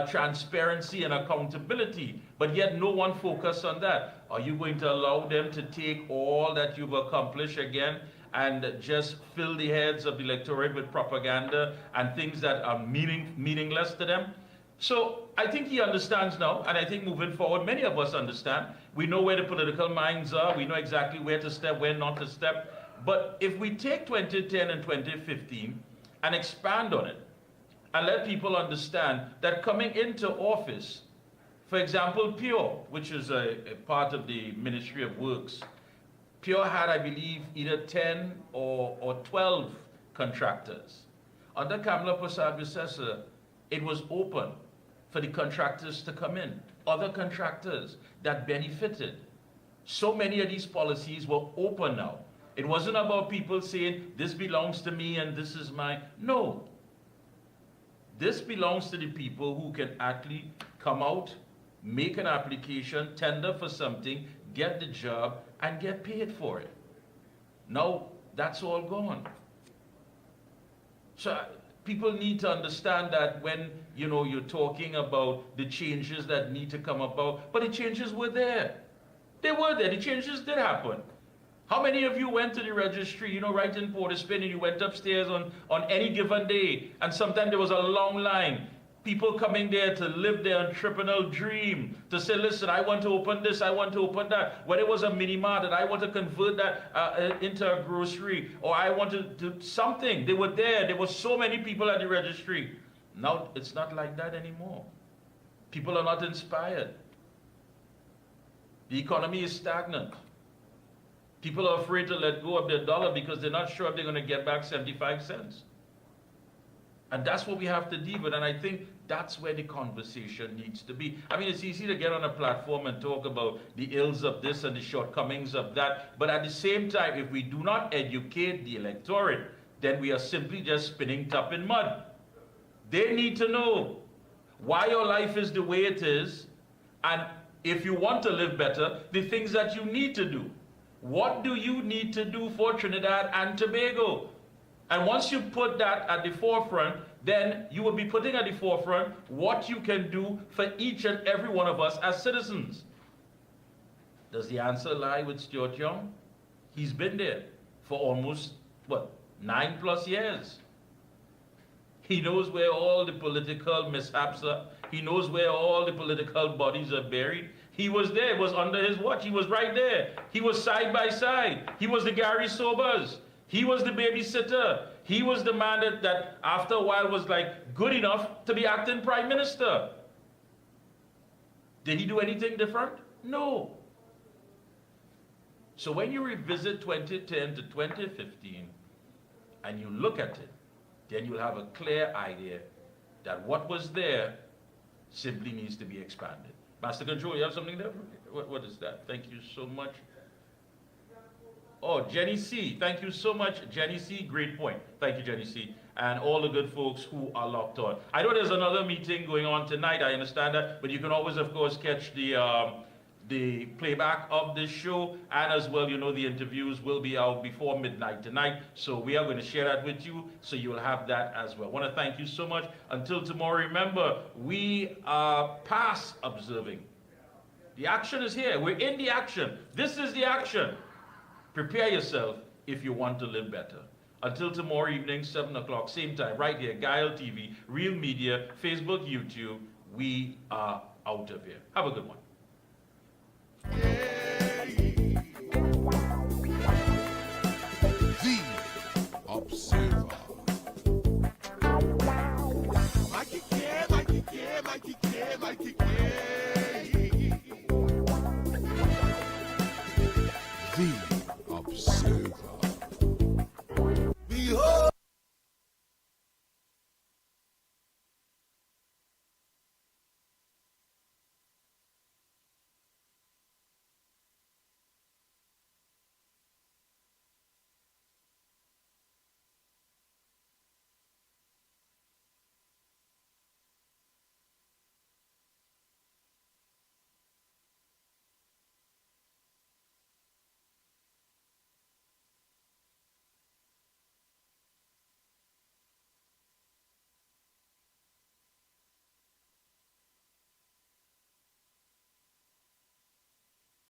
transparency and accountability, but yet no one focused on that. Are you going to allow them to take all that you've accomplished again and just fill the heads of the electorate with propaganda and things that are meaningless to them? So I think he understands now, and I think moving forward, many of us understand. We know where the political minds are. We know exactly where to step, where not to step. But if we take 2010 and 2015 and expand on it, and let people understand that coming into office, for example, Pure, which is a part of the Ministry of Works, Pure had, I believe, either 10 or 12 contractors. Under Kamala Prasad-Visesa, it was open for the contractors to come in, other contractors that benefited. So many of these policies were open now. It wasn't about people saying, this belongs to me and this is mine. No. This belongs to the people who can actually come out, make an application, tender for something, get the job, and get paid for it. Now, that's all gone. So people need to understand that when, you know, you're talking about the changes that need to come about, but the changes were there. They were there. The changes did happen. How many of you went to the registry, you know, right in Port of Spain, and you went upstairs on any given day, and sometimes there was a long line, people coming there to live their entrepreneurial dream, to say, listen, I want to open this, I want to open that. Whether it was a mini mart and I want to convert that into a grocery, or I want to do something. They were there. There were so many people at the registry. Now it's not like that anymore. People are not inspired. The economy is stagnant. People are afraid to let go of their dollar because they're not sure if they're going to get back 75 cents. And that's what we have to deal with. And I think that's where the conversation needs to be. I mean, it's easy to get on a platform and talk about the ills of this and the shortcomings of that. But at the same time, if we do not educate the electorate, then we are simply just spinning top in mud. They need to know why your life is the way it is. And if you want to live better, the things that you need to do. What do you need to do for Trinidad and Tobago? And once you put that at the forefront, then you will be putting at the forefront what you can do for each and every one of us as citizens. Does the answer lie with Stuart Young? He's been there for almost, 9+ years. He knows where all the political mishaps are. He knows where all the political bodies are buried. He was there. It was under his watch. He was right there. He was side by side. He was the Gary Sobers. He was the babysitter. He was the man that after a while was like good enough to be acting prime minister. Did he do anything different? No. So when you revisit 2010 to 2015 and you look at it, then you'll have a clear idea that what was there simply needs to be expanded. Master Control, you have something there? What is that? Thank you so much. Oh, Jenny C. Thank you so much, Jenny C. Great point. Thank you, Jenny C. And all the good folks who are locked on. I know there's another meeting going on tonight. I understand that. But you can always, of course, catch the playback of this show. And as well, you know, the interviews will be out before midnight tonight. So we are going to share that with you. So you will have that as well. I want to thank you so much. Until tomorrow, remember, we are past observing. The action is here. We're in the action. This is the action. Prepare yourself if you want to live better. Until tomorrow evening, 7 o'clock, same time, right here, Guile TV, Real Media, Facebook, YouTube, we are out of here. Have a good one. The Observer.